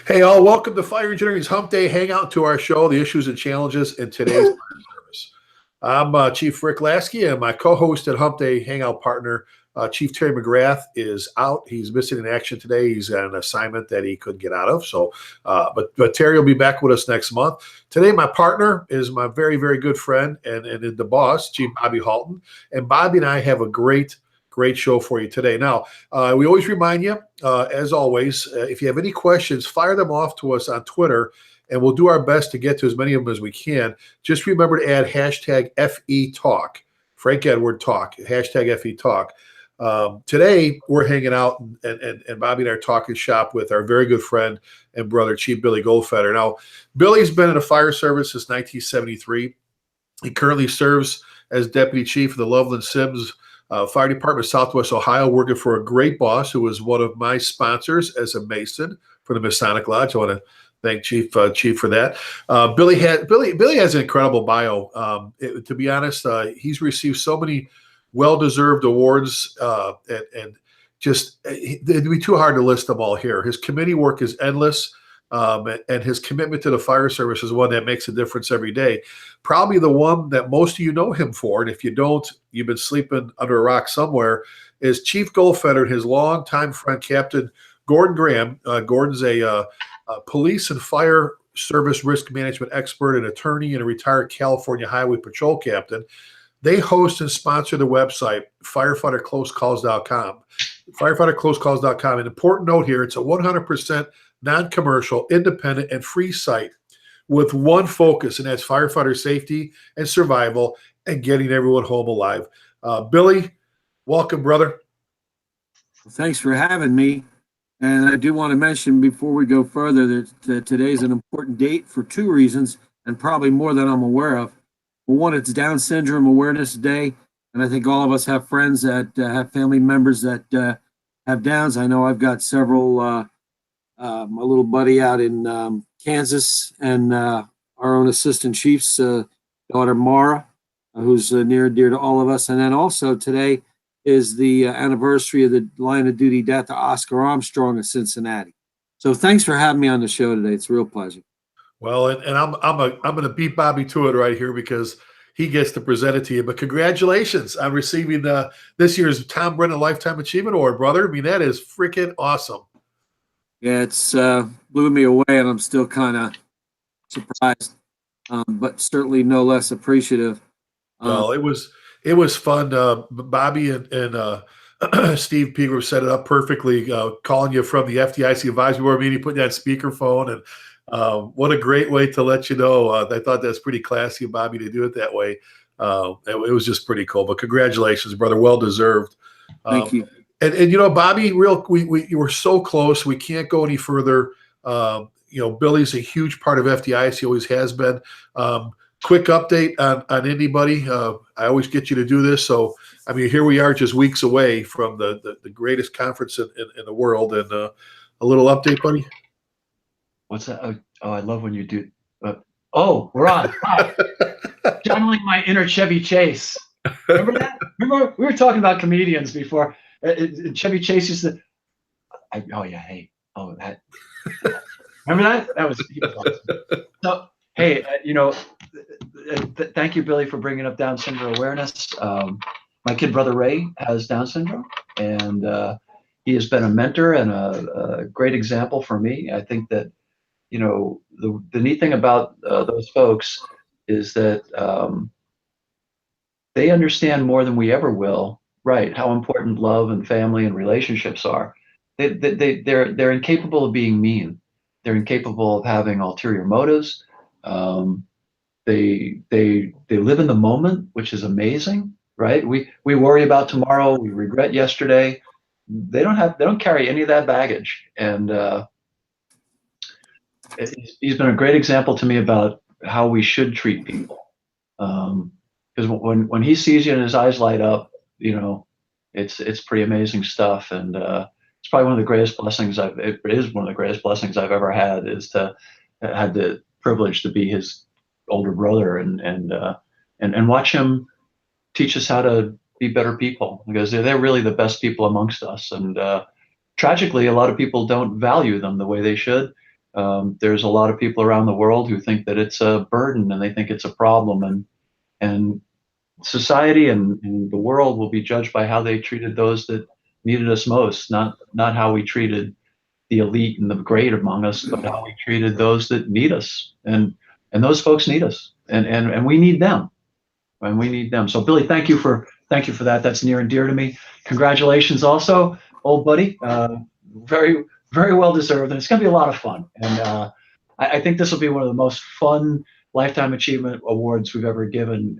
Hey, all, welcome to Fire Engineering's Humpday Hangout, to our show, the issues and challenges in today's fire service. I'm Chief Rick Lasky, and my co-host and Humpday Hangout partner, Chief Terry McGrath, is out. He's missing in action today. He's got an assignment that he couldn't get out of. So, but Terry will be back with us next month. Today, my partner is my very, very good friend and the boss, Chief Bobby Halton. And Bobby and I have a great show for you today. Now, we always remind you, as always, if you have any questions, fire them off to us on Twitter, and we'll do our best to get to as many of them as we can. Just remember to add hashtag FETalk, Frank Edward Talk, hashtag FETalk. Today, we're hanging out, and Bobby and I are talking shop with our very good friend and brother, Chief Billy Goldfeder. Now, Billy's been in the fire service since 1973. He currently serves as Deputy Chief of the Loveland Sims Fire Department of Southwest Ohio, working for a great boss who was one of my sponsors as a Mason for the Masonic Lodge. I want to thank Chief for that. Billy has an incredible bio. To be honest, he's received so many well-deserved awards, and just it'd be too hard to list them all here. His committee work is endless. And his commitment to the fire service is one that makes a difference every day. Probably the one that most of you know him for, and if you don't, you've been sleeping under a rock somewhere, is Chief Goldfeder and his longtime friend, Captain Gordon Graham. Gordon's a police and fire service risk management expert, an attorney, and a retired California Highway Patrol captain. They host and sponsor the website, firefighterclosecalls.com. Firefighterclosecalls.com. An important note here, it's a 100% non-commercial, independent, and free site with one focus, and that's firefighter safety and survival and getting everyone home alive. Billy, welcome, brother. Thanks for having me. And I do want to mention before we go further that today's an important date for two reasons, and probably more than I'm aware of. Well, one, it's Down Syndrome Awareness Day, and I think all of us have friends that have family members that have Downs. I know I've got several. My little buddy out in Kansas, and our own assistant chief's daughter, Mara, who's near and dear to all of us. And then also today is the anniversary of the line of duty death of Oscar Armstrong of Cincinnati. So thanks for having me on the show today. It's a real pleasure. Well, and I'm going to beat Bobby to it right here because he gets to present it to you. But congratulations on receiving this year's Tom Brennan Lifetime Achievement Award, brother. I mean, that is freaking awesome. Yeah, it's blew me away, and I'm still kind of surprised, but certainly no less appreciative. Well, it was fun. Bobby and Steve Pegram set it up perfectly, calling you from the FDIC advisory board meeting, putting you on speakerphone, and what a great way to let you know. I thought that's pretty classy of Bobby to do it that way. It was just pretty cool. But congratulations, brother. Well deserved. Thank you. And you know, Bobby, we were so close. We can't go any further. Billy's a huge part of FDIC. He always has been. Quick update on anybody. I always get you to do this. So, I mean, here we are just weeks away from the greatest conference in the world. And a little update, buddy. What's that? Oh, I love when you do. We're on. Hi. Channeling my inner Chevy Chase. Remember that? Remember we were talking about comedians before. Chevy Chase used to. That. Remember that? That was awesome. So, hey, thank you, Billy, for bringing up Down syndrome awareness. My kid brother Ray has Down syndrome, and he has been a mentor and a great example for me. I think that the neat thing about those folks is that they understand more than we ever will. Right, how important love and family and relationships are. They're incapable of being mean. They're incapable of having ulterior motives. They live in the moment, which is amazing. Right, we worry about tomorrow. We regret yesterday. They don't carry any of that baggage. And he's been a great example to me about how we should treat people. Because when he sees you and his eyes light up, it's pretty amazing stuff, and it's probably one of the greatest blessings it is one of the greatest blessings I've ever had, is to had the privilege to be his older brother and watch him teach us how to be better people, because they're really the best people amongst us, and tragically a lot of people don't value them the way they should. There's a lot of people around the world who think that it's a burden and they think it's a problem, and society and the world will be judged by how they treated those that needed us most, not how we treated the elite and the great among us, but how we treated those that need us, and those folks need us, and we need them, and we need them. So Billy, thank you for that. That's near and dear to me. Congratulations, also, old buddy. Very well deserved, and it's going to be a lot of fun. And I think this will be one of the most fun lifetime achievement awards we've ever given.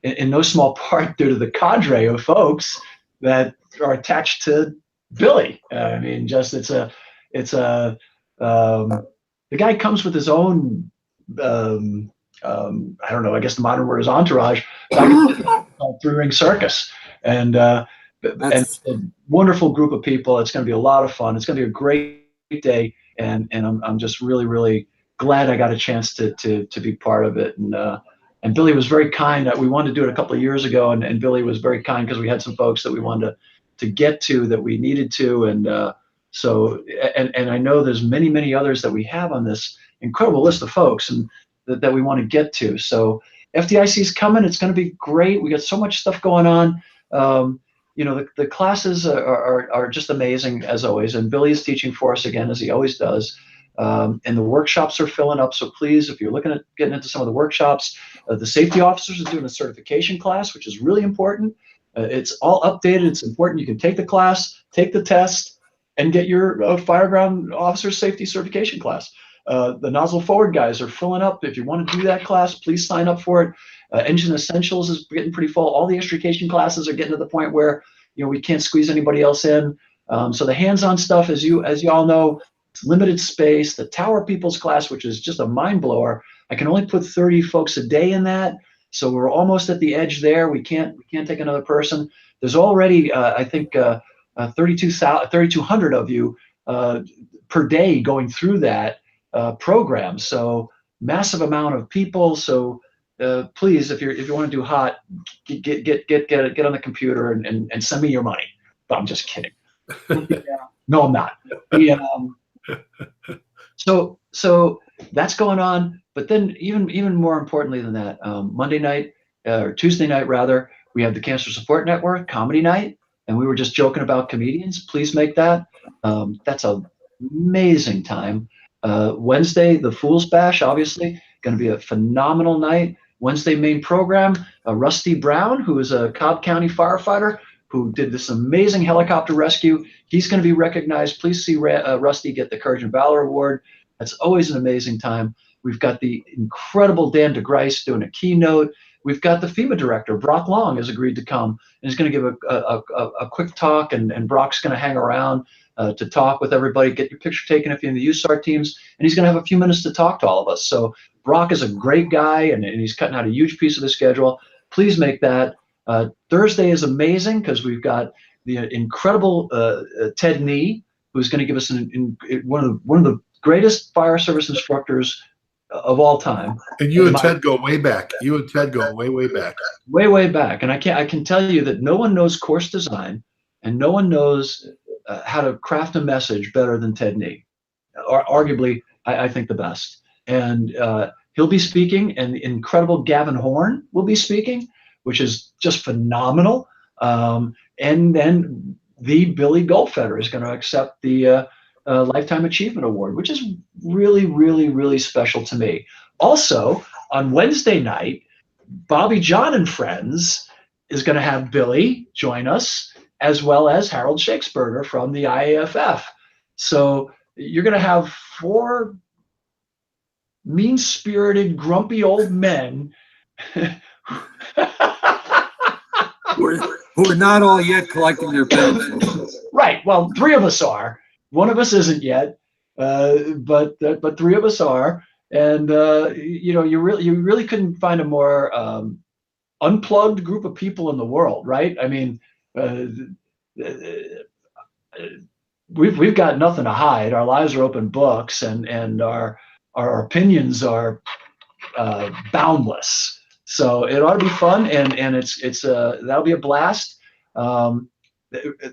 In no small part due to the cadre of folks that are attached to Billy. I mean, just the guy comes with his own, I don't know, I guess the modern word is entourage, three-ring circus. And a wonderful group of people. It's going to be a lot of fun. It's going to be a great day. And I'm just really, really glad I got a chance to be part of it. And Billy was very kind. We wanted to do it a couple of years ago, and Billy was very kind because we had some folks that we wanted to get to that we needed to. And so I know there's many others that we have on this incredible list of folks and that we want to get to. So FDIC is coming. It's going to be great. We got so much stuff going on. The classes are just amazing as always. And Billy's teaching for us again, as he always does. And the workshops are filling up. So please, if you're looking at getting into some of the workshops, the safety officers are doing a certification class, which is really important. It's all updated. It's important. You can take the class, take the test, and get your fireground officer safety certification class. The nozzle forward guys are filling up. If you want to do that class, please sign up for it. Engine Essentials is getting pretty full. All the extrication classes are getting to the point where we can't squeeze anybody else in. So the hands-on stuff, as you all know, it's limited space. The Tower People's class, which is just a mind blower, I can only put 30 folks a day in that. So we're almost at the edge there. We can't take another person. There's already I think 3,200 of you per day going through that program. So massive amount of people. So please, if you want to do hot, get on the computer and send me your money. But I'm just kidding. No, I'm not. So that's going on. But then even more importantly than that, Monday night or Tuesday night rather, we have the Cancer Support Network Comedy Night, and we were just joking about comedians. Please make that. That's an amazing time. Wednesday, the Fool's Bash, obviously, going to be a phenomenal night. Wednesday main program, Rusty Brown, who is a Cobb County firefighter who did this amazing helicopter rescue. He's going to be recognized. Please see Rusty get the Courage and Valor Award. That's always an amazing time. We've got the incredible Dan DeGrice doing a keynote. We've got the FEMA director, Brock Long, has agreed to come and is going to give a quick talk, and Brock's going to hang around to talk with everybody, get your picture taken if you're in the USAR teams, and he's going to have a few minutes to talk to all of us. So Brock is a great guy, and he's cutting out a huge piece of the schedule. Please make that. Thursday is amazing because we've got the incredible Ted Nee, who's going to give us one of the greatest fire service instructors of all time. And you and Ted go way back. You and Ted go way back. Way back. And I can tell you that no one knows course design, and no one knows how to craft a message better than Ted Nee. Or arguably, I think the best. And he'll be speaking, and the incredible Gavin Horn will be speaking, which is just phenomenal. And then the Billy Goldfeder is going to accept the Lifetime Achievement Award, which is really special to me. Also, on Wednesday night, Bobby John and Friends is going to have Billy join us, as well as Harold Shakespeare from the IAFF. So you're going to have 4 mean-spirited, grumpy old men who are not all yet collecting their pencils. Right. Well, 3 of us are. One of us isn't yet, but 3 of us are. And you really couldn't find a more unplugged group of people in the world, right? I mean, we've got nothing to hide. Our lives are open books, and our opinions are boundless. So it ought to be fun, and it's that'll be a blast.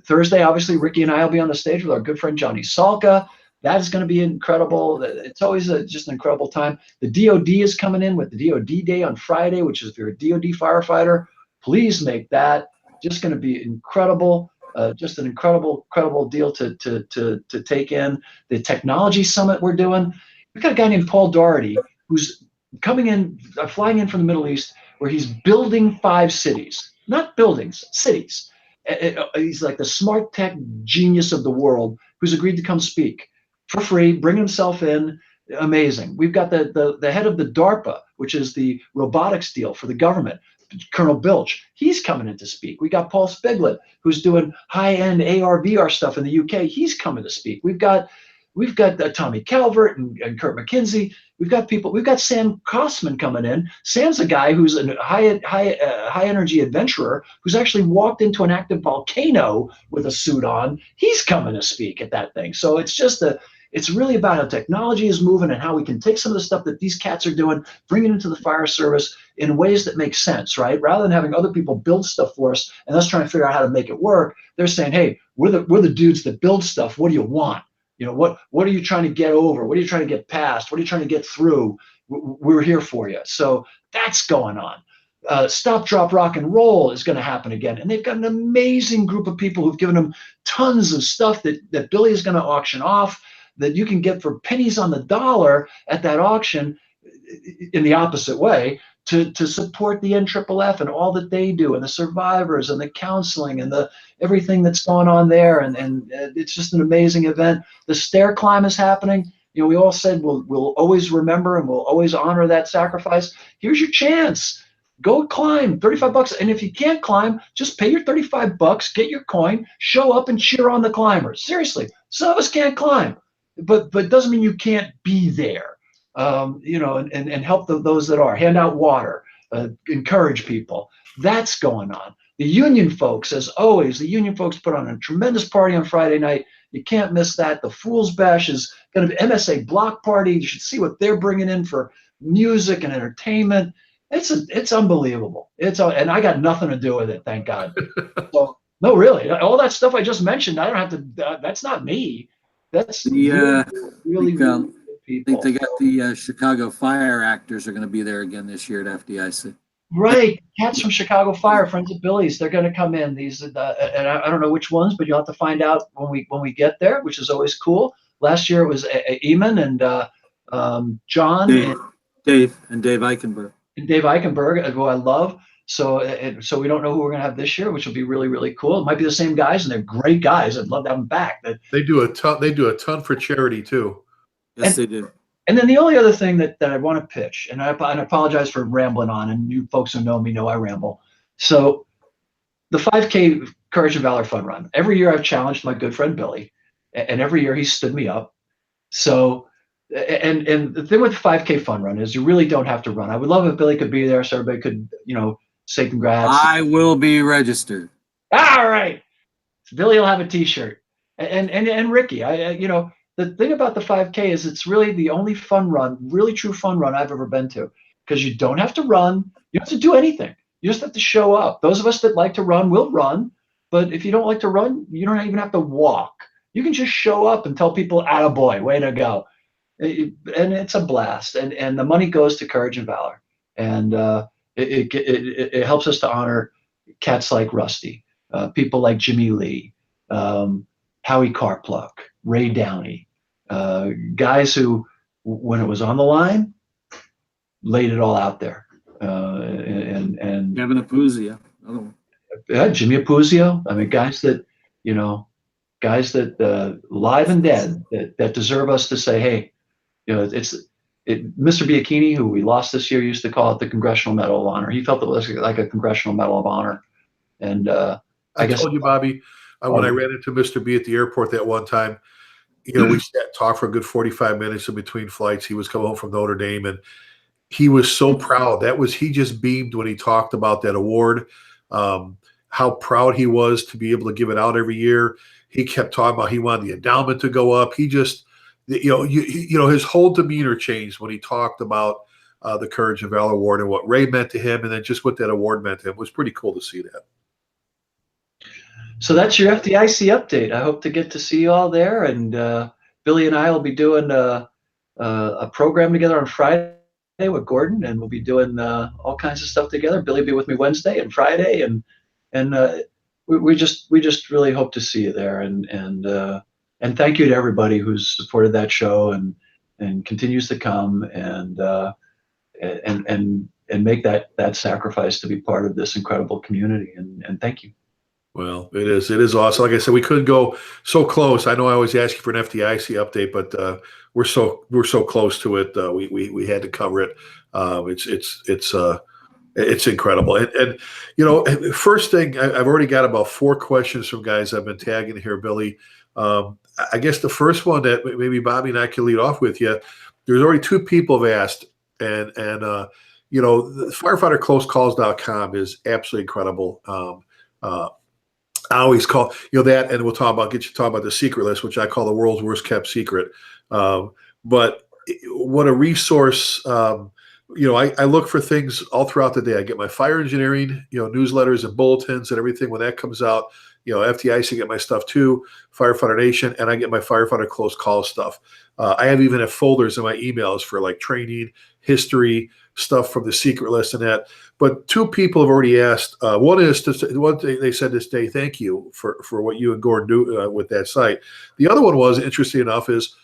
Thursday, obviously, Ricky and I will be on the stage with our good friend Johnny Salka. That is going to be incredible. It's always just an incredible time. The DOD is coming in with the DOD Day on Friday, which is if you're a DOD firefighter, please make that. Just going to be incredible. Just an incredible deal to take in. The technology summit we're doing. We've got a guy named Paul Doherty who's coming in, flying in from the Middle East, where he's building 5 cities, not buildings, cities. He's like the smart tech genius of the world who's agreed to come speak for free, bring himself in. Amazing. We've got the head of the DARPA, which is the robotics deal for the government, Colonel Bilch. He's coming in to speak. We got Paul Spiglet, who's doing high-end AR, VR stuff in the UK. He's coming to speak. We've got Tommy Calvert and Kurt McKinsey. We've got people. We've got Sam Kosman coming in. Sam's a guy who's a high energy adventurer who's actually walked into an active volcano with a suit on. He's coming to speak at that thing. So it's really about how technology is moving and how we can take some of the stuff that these cats are doing, bring it into the fire service in ways that make sense, right? Rather than having other people build stuff for us and us trying to figure out how to make it work, they're saying, hey, we're the dudes that build stuff. What do you want? What are you trying to get over? What are you trying to get past? What are you trying to get through? We're here for you. So that's going on. Stop, Drop, Rock, and Roll is going to happen again. And they've got an amazing group of people who've given them tons of stuff that Billy is going to auction off, that you can get for pennies on the dollar at that auction in the opposite way to support the NFFF and all that they do and the survivors and the counseling and the everything that's going on there. And it's just an amazing event. The stair climb is happening. We all said we'll always remember and we'll always honor that sacrifice. Here's your chance. Go climb, $35. And if you can't climb, just pay your $35, get your coin, show up and cheer on the climbers. Seriously, some of us can't climb, but doesn't mean you can't be there. And help those that are. Hand out water, encourage people. That's going on. The union folks, as always, put on a tremendous party on Friday night. You can't miss that. The Fool's Bash is going to be MSA Block Party. You should see what they're bringing in for music and entertainment. It's unbelievable. And I got nothing to do with it, thank God. So, no, really, all that stuff I just mentioned, I don't have to. That's not me. That's really people. I think they got the Chicago Fire actors are going to be there again this year at FDIC. Right, cats from Chicago Fire, friends of Billy's. They're going to come in. These, and I don't know which ones, but you'll have to find out when we get there, which is always cool. Last year it was Eamon and John, Dave Eichenberg. And Dave Eichenberg, who I love. So we don't know who we're going to have this year, which will be really, really cool. It might be the same guys, and they're great guys. I'd love to have them back. They do a ton. They do a ton for charity too. Yes, they do. And then the only other thing that I want to pitch, and I apologize for rambling on, and you folks who know me know I ramble. So the 5K Courage and Valor Fun Run. Every year I've challenged my good friend Billy, and every year he's stood me up. So, and the thing with the 5K Fun Run is you really don't have to run. I would love if Billy could be there so everybody could, say congrats. I will be registered. All right. Billy will have a T-shirt. And Ricky, the thing about the 5K is it's really the only fun run, really true fun run I've ever been to, because you don't have to run. You don't have to do anything. You just have to show up. Those of us that like to run will run. But if you don't like to run, you don't even have to walk. You can just show up and tell people, attaboy, way to go. And it's a blast. And the money goes to Courage and Valor. And it helps us to honor cats like Rusty, people like Jimmy Lee, Howie Carpluck, Ray Downey, guys who, when it was on the line, laid it all out there. And Kevin Apuzio, Jimmy Apuzio. I mean, guys that live and dead that deserve us to say, hey, Mr. Biachini, who we lost this year, used to call it the Congressional Medal of Honor. He felt it was like a Congressional Medal of Honor. And I guess told you, Bobby, when I ran into Mr. B at the airport that one time, we sat and talked for a good 45 minutes in between flights. He was coming home from Notre Dame, and he was so proud. He just beamed when he talked about that award, how proud he was to be able to give it out every year. He kept talking about he wanted the endowment to go up. He just, his whole demeanor changed when he talked about the Courage and Valor Award and what Ray meant to him, and then just what that award meant to him. It was pretty cool to see that. So that's your FDIC update. I hope to get to see you all there. And Billy and I will be doing a program together on Friday with Gordon, and we'll be doing all kinds of stuff together. Billy will be with me Wednesday and Friday, and we just really hope to see you there. And thank you to everybody who's supported that show and continues to come and make that sacrifice to be part of this incredible community. And thank you. Well, it is awesome. Like I said, we couldn't go so close. I know I always ask you for an FDIC update, but we're so close to it. We had to cover it. It's incredible. And you know, first thing, I've already got about 4 questions from guys I've been tagging here, Billy. I guess the first one that maybe Bobby and I can lead off with you. There's already 2 people have asked, and you know, firefighterclosecalls.com is absolutely incredible. I always call, you know, that, and we'll talk about the secret list, which I call the world's worst kept secret. But what a resource. You know, I look for things all throughout the day. I get my fire engineering, you know, newsletters and bulletins and everything. When that comes out, you know, FDIC get my stuff too, Firefighter Nation, and I get my firefighter close call stuff. I even have folders in my emails for like training, history, stuff from the secret list and that. But 2 people have already asked. One is they said to say thank you for what you and Gordon do with that site. The other one was, interesting enough, is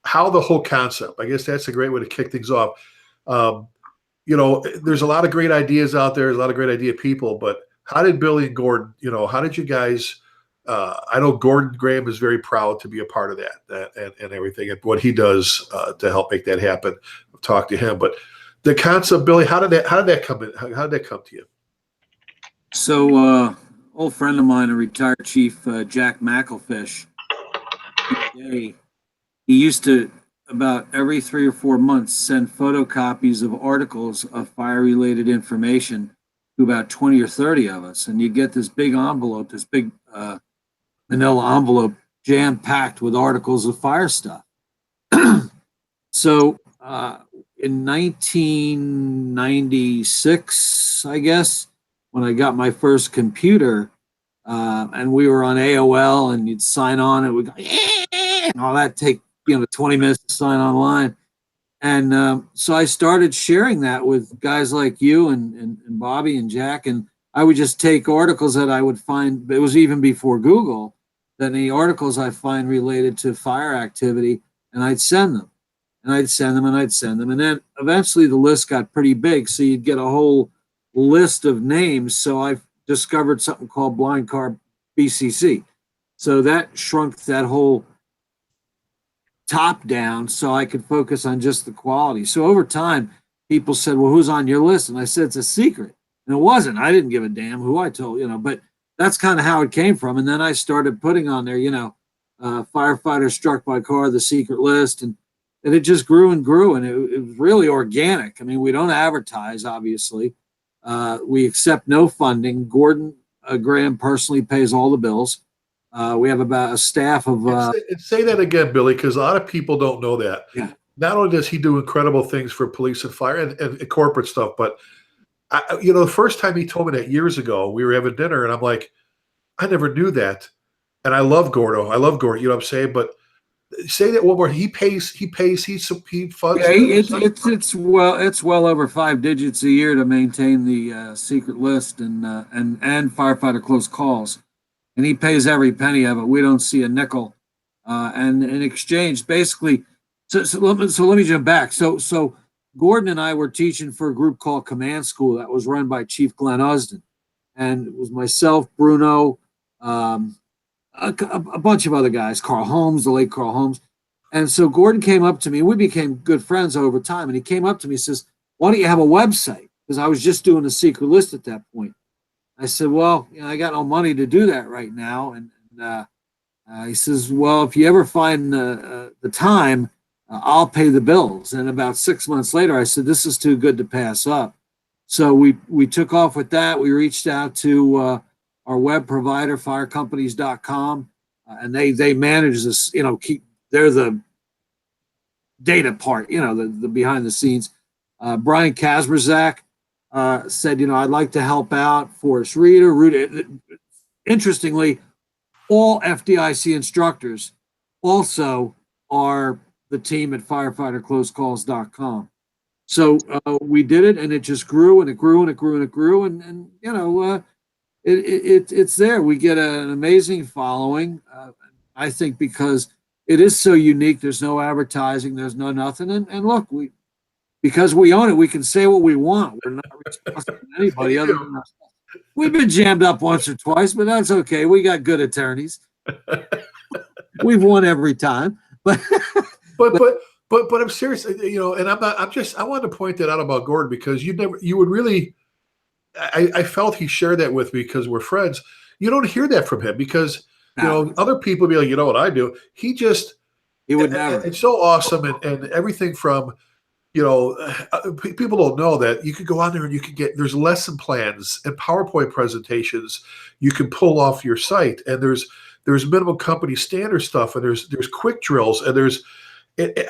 how the whole concept. I guess that's a great way to kick things off. You know, there's a lot of great ideas out there. There's a lot of great idea people, but how did Billy and Gordon, you know, how did you guys, I know Gordon Graham is very proud to be a part of that and everything, and what he does to help make that happen. Talk to him, but the concept, Billy, how did that come in? How did that come to you? So, old friend of mine, a retired Chief Jack McElfish, he used to, about every 3 or 4 months, send photocopies of articles of fire-related information to about 20 or 30 of us. And you get this big envelope, this big manila envelope, jam-packed with articles of fire stuff. So in 1996, I guess, when I got my first computer, and we were on AOL, and you'd sign on, and we'd go, and all that take 20 minutes to sign online. And so I started sharing that with guys like you and Bobby and Jack. And I would just take articles that I would find, it was even before Google, that any articles I find related to fire activity, and I'd send them. And I'd send them, and I'd send them. And then eventually the list got pretty big, so you'd get a whole list of names. So I discovered something called Blind Car BCC. So that shrunk that whole top down so I could focus on just the quality. So over time, people said, well, who's on your list? And I said, it's a secret. And it wasn't. I didn't give a damn who I told, but that's kind of how it came from. And then I started putting on there, firefighter struck by car, the secret list. And it just grew and grew. And it was really organic. I mean, we don't advertise, obviously. We accept no funding. Gordon Graham personally pays all the bills. We have about a staff of. Say that again, Billy, because a lot of people don't know that. Yeah. Not only does he do incredible things for police and fire and corporate stuff, but the first time he told me that years ago, we were having dinner, and I'm like, I never knew that. And I love Gordo. You know what I'm saying? But say that one more. He funds. Yeah, it's well over 5 digits a year to maintain the secret list and firefighter close calls. And he pays every penny of it. We don't see a nickel. And in exchange, basically, so let me jump back. So Gordon and I were teaching for a group called Command School that was run by Chief Glenn Usden. And it was myself, Bruno, a bunch of other guys, Carl Holmes, the late Carl Holmes. And so Gordon came up to me. We became good friends over time. And he came up to me and says, why don't you have a website? Because I was just doing a secret list at that point. I said, well, I got no money to do that right now. And he says, well, if you ever find the time, I'll pay the bills. And about 6 months later, I said, this is too good to pass up. So we took off with that. We reached out to our web provider, firecompanies.com, and they manage this, they're the data part, the behind the scenes. Brian Kazmerzak said, I'd like to help out. Forrest Reeder, Rudy. Interestingly, all FDIC instructors also are the team at firefighterclosecalls.com. So we did it, and it just grew and it grew and it grew and it grew, and you know, it's there. We get an amazing following. I think because it is so unique. There's no advertising. There's no nothing. And look, because we own it, we can say what we want. We're not responsible to anybody other than us. We've been jammed up once or twice, but that's okay. We got good attorneys. We've won every time. But I'm serious, you know, and I wanted to point that out about Gordon because you would really, I felt he shared that with me because we're friends. You don't hear that from him because, you know, other people be like, you know what I do. He would never. It's so awesome. And everything from, you know, people don't know that you could go on there and you could there's lesson plans and PowerPoint presentations you can pull off your site. And there's minimum company standard stuff and there's quick drills and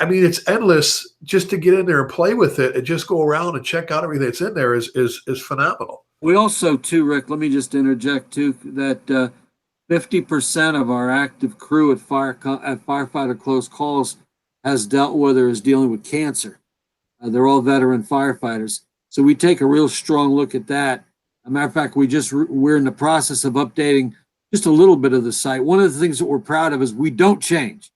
I mean, it's endless just to get in there and play with it and just go around and check out everything that's in there is phenomenal. We also, too, Rick, let me just interject, too, that 50% of our active crew at Firefighter Close Calls has dealt with or is dealing with cancer. They're all veteran firefighters. So we take a real strong look at that. As a matter of fact, we're in the process of updating just a little bit of the site. One of the things that we're proud of is we don't change.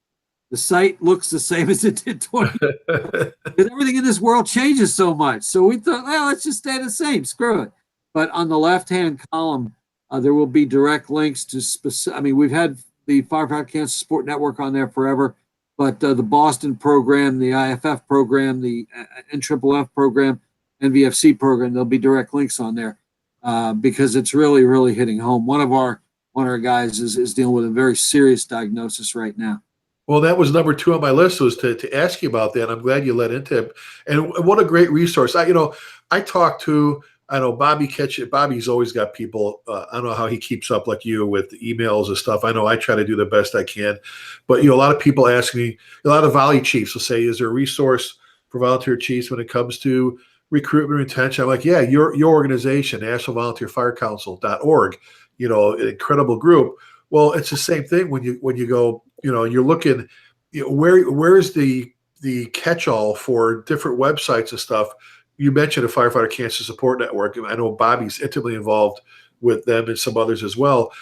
The site looks the same as it did 20 years ago. Everything in this world changes so much. So we thought, well, let's just stay the same. Screw it. But on the left-hand column, there will be direct links to specific. I mean, we've had the Firefighter Cancer Support Network on there forever, but the Boston program, the IFF program, the NFFF program, NVFC program, there'll be direct links on there because it's really, really hitting home. One of our guys is dealing with a very serious diagnosis right now. Well, that was number 2 on my list was to ask you about that. I'm glad you led into it. And what a great resource. I know Bobby Ketchett. Bobby's always got people. I don't know how he keeps up like you with the emails and stuff. I know I try to do the best I can. But, you know, a lot of people ask me, a lot of volley chiefs will say, is there a resource for volunteer chiefs when it comes to recruitment and retention? I'm like, yeah, your organization, nationalvolunteerfirecouncil.org, you know, an incredible group. Well, it's the same thing when you go, you know, you're looking, you know, where's the catch-all for different websites and stuff. You mentioned a Firefighter Cancer Support Network, and I know Bobby's intimately involved with them and some others as well.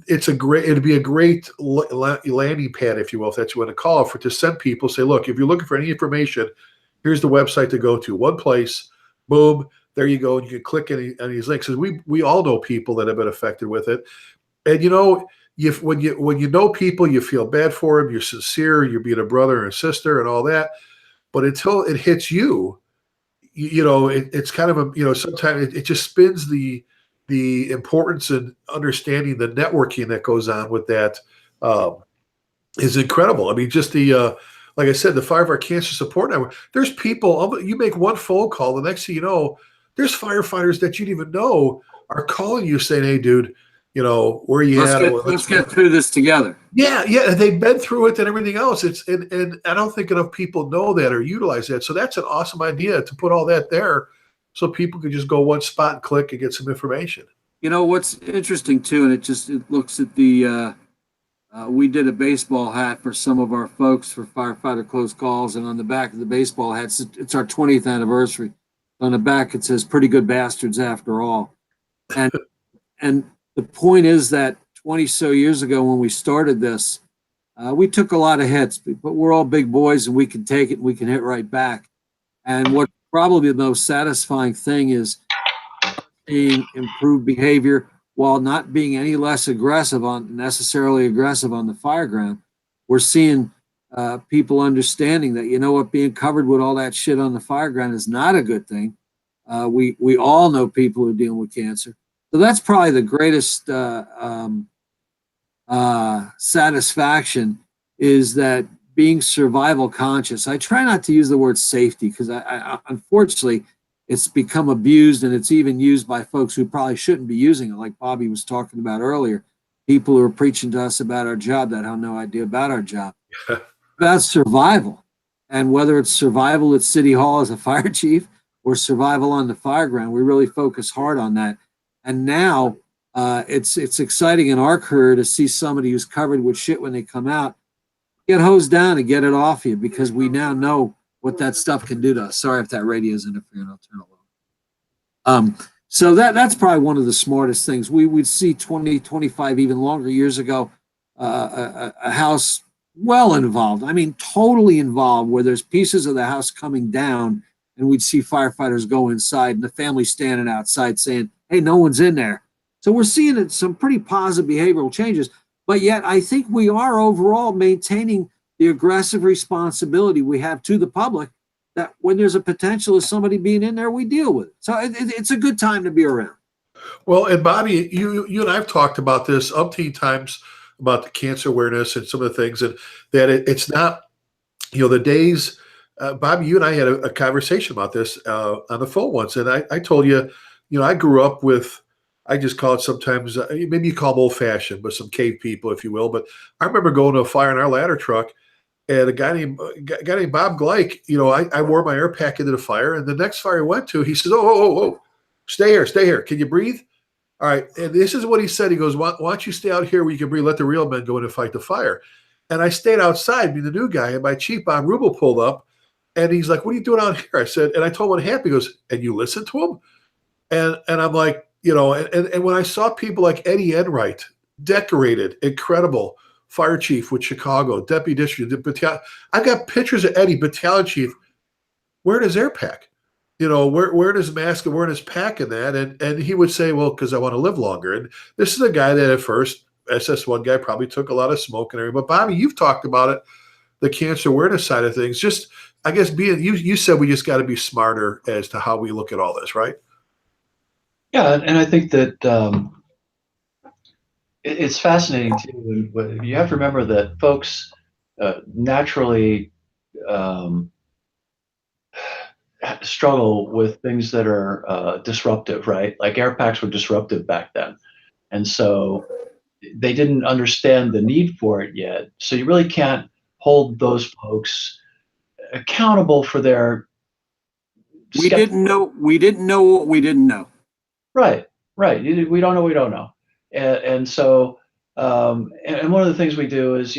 It'd be a great landing pad, if you will, if that's what you want to call it, to send people, say, look, if you're looking for any information, here's the website to go to. One place, boom, there you go, and you can click any these links. Because we all know people that have been affected with it, and you know, when you know people, you feel bad for them. You're sincere. You're being a brother and sister and all that. But until it hits you, you know, it's kind of a, you know, sometimes it just spins the importance and understanding the networking that goes on with that is incredible. I mean, just like I said, the Firefighter Cancer Support Network, there's people, you make one phone call, the next thing you know, there's firefighters that you didn't even know are calling you saying, hey, dude, you know, where you at? Let's get through this together. Yeah, they've been through it and everything else. And I don't think enough people know that or utilize that. So that's an awesome idea to put all that there, so people can just go one spot and click and get some information. You know what's interesting too, and it looks at the. We did a baseball hat for some of our folks for Firefighter Close Calls, and on the back of the baseball hats, it's our 20th anniversary. On the back, it says "Pretty Good Bastards After All," and the point is that 20 so years ago when we started this, we took a lot of hits, but we're all big boys and we can take it and we can hit right back. And what probably the most satisfying thing is seeing improved behavior while not being any less necessarily aggressive on the fire ground. We're seeing people understanding that, you know what, being covered with all that shit on the fire ground is not a good thing. We all know people who are dealing with cancer. So that's probably the greatest satisfaction, is that being survival conscious. I try not to use the word safety because I unfortunately it's become abused, and it's even used by folks who probably shouldn't be using it, like Bobby was talking about earlier. People who are preaching to us about our job that have no idea about our job. About survival, and whether it's survival at City Hall as a fire chief or survival on the fire ground, we really focus hard on that. And now it's exciting in our career to see somebody who's covered with shit when they come out get hosed down and get it off you, because we now know what that stuff can do to us. Sorry if that radio is interfering. I'll turn it on. So that's probably one of the smartest things. We would see 20, 25, even longer years ago, a house well involved. I mean, totally involved, where there's pieces of the house coming down, and we'd see firefighters go inside and the family standing outside saying, hey, no one's in there. So we're seeing some pretty positive behavioral changes, but yet I think we are overall maintaining the aggressive responsibility we have to the public, that when there's a potential of somebody being in there, we deal with it. So it's a good time to be around. Well, and Bobby, you and I've talked about this umpteen times about the cancer awareness and some of the things, and that it's not, the days. Bobby, you and I had a conversation about this on the phone once, and I told you, I grew up with, I just call it sometimes, maybe you call them old fashioned, but some cave people, if you will. But I remember going to a fire in our ladder truck, and a guy named Bob Gleich, I wore my air pack into the fire, and the next fire I went to, he says, oh, stay here. Can you breathe? All right. And this is what he said. He goes, why don't you stay out here where you can breathe, let the real men go in and fight the fire. And I stayed outside, being the new guy, and my chief, Bob Rubel, pulled up, and he's like, what are you doing out here? I said, and I told him what happened. He goes, and you listen to him? And I'm like, and when I saw people like Eddie Enright, decorated, incredible fire chief with Chicago, deputy district, battalion. I've got pictures of Eddie, battalion chief, wearing his air pack, wearing his mask and wearing his pack and that. And he would say, well, because I want to live longer. And this is a guy that at first, SS1 guy, probably took a lot of smoke and everything. But Bobby, you've talked about it, the cancer awareness side of things. Just, I guess, you said we just got to be smarter as to how we look at all this, right? Yeah, and I think that it's fascinating too. And you have to remember that folks naturally struggle with things that are disruptive, right? Like air packs were disruptive back then, and so they didn't understand the need for it yet. So you really can't hold those folks accountable for their. We didn't know what we didn't know. Right. We don't know what we don't know. And so, and one of the things we do is,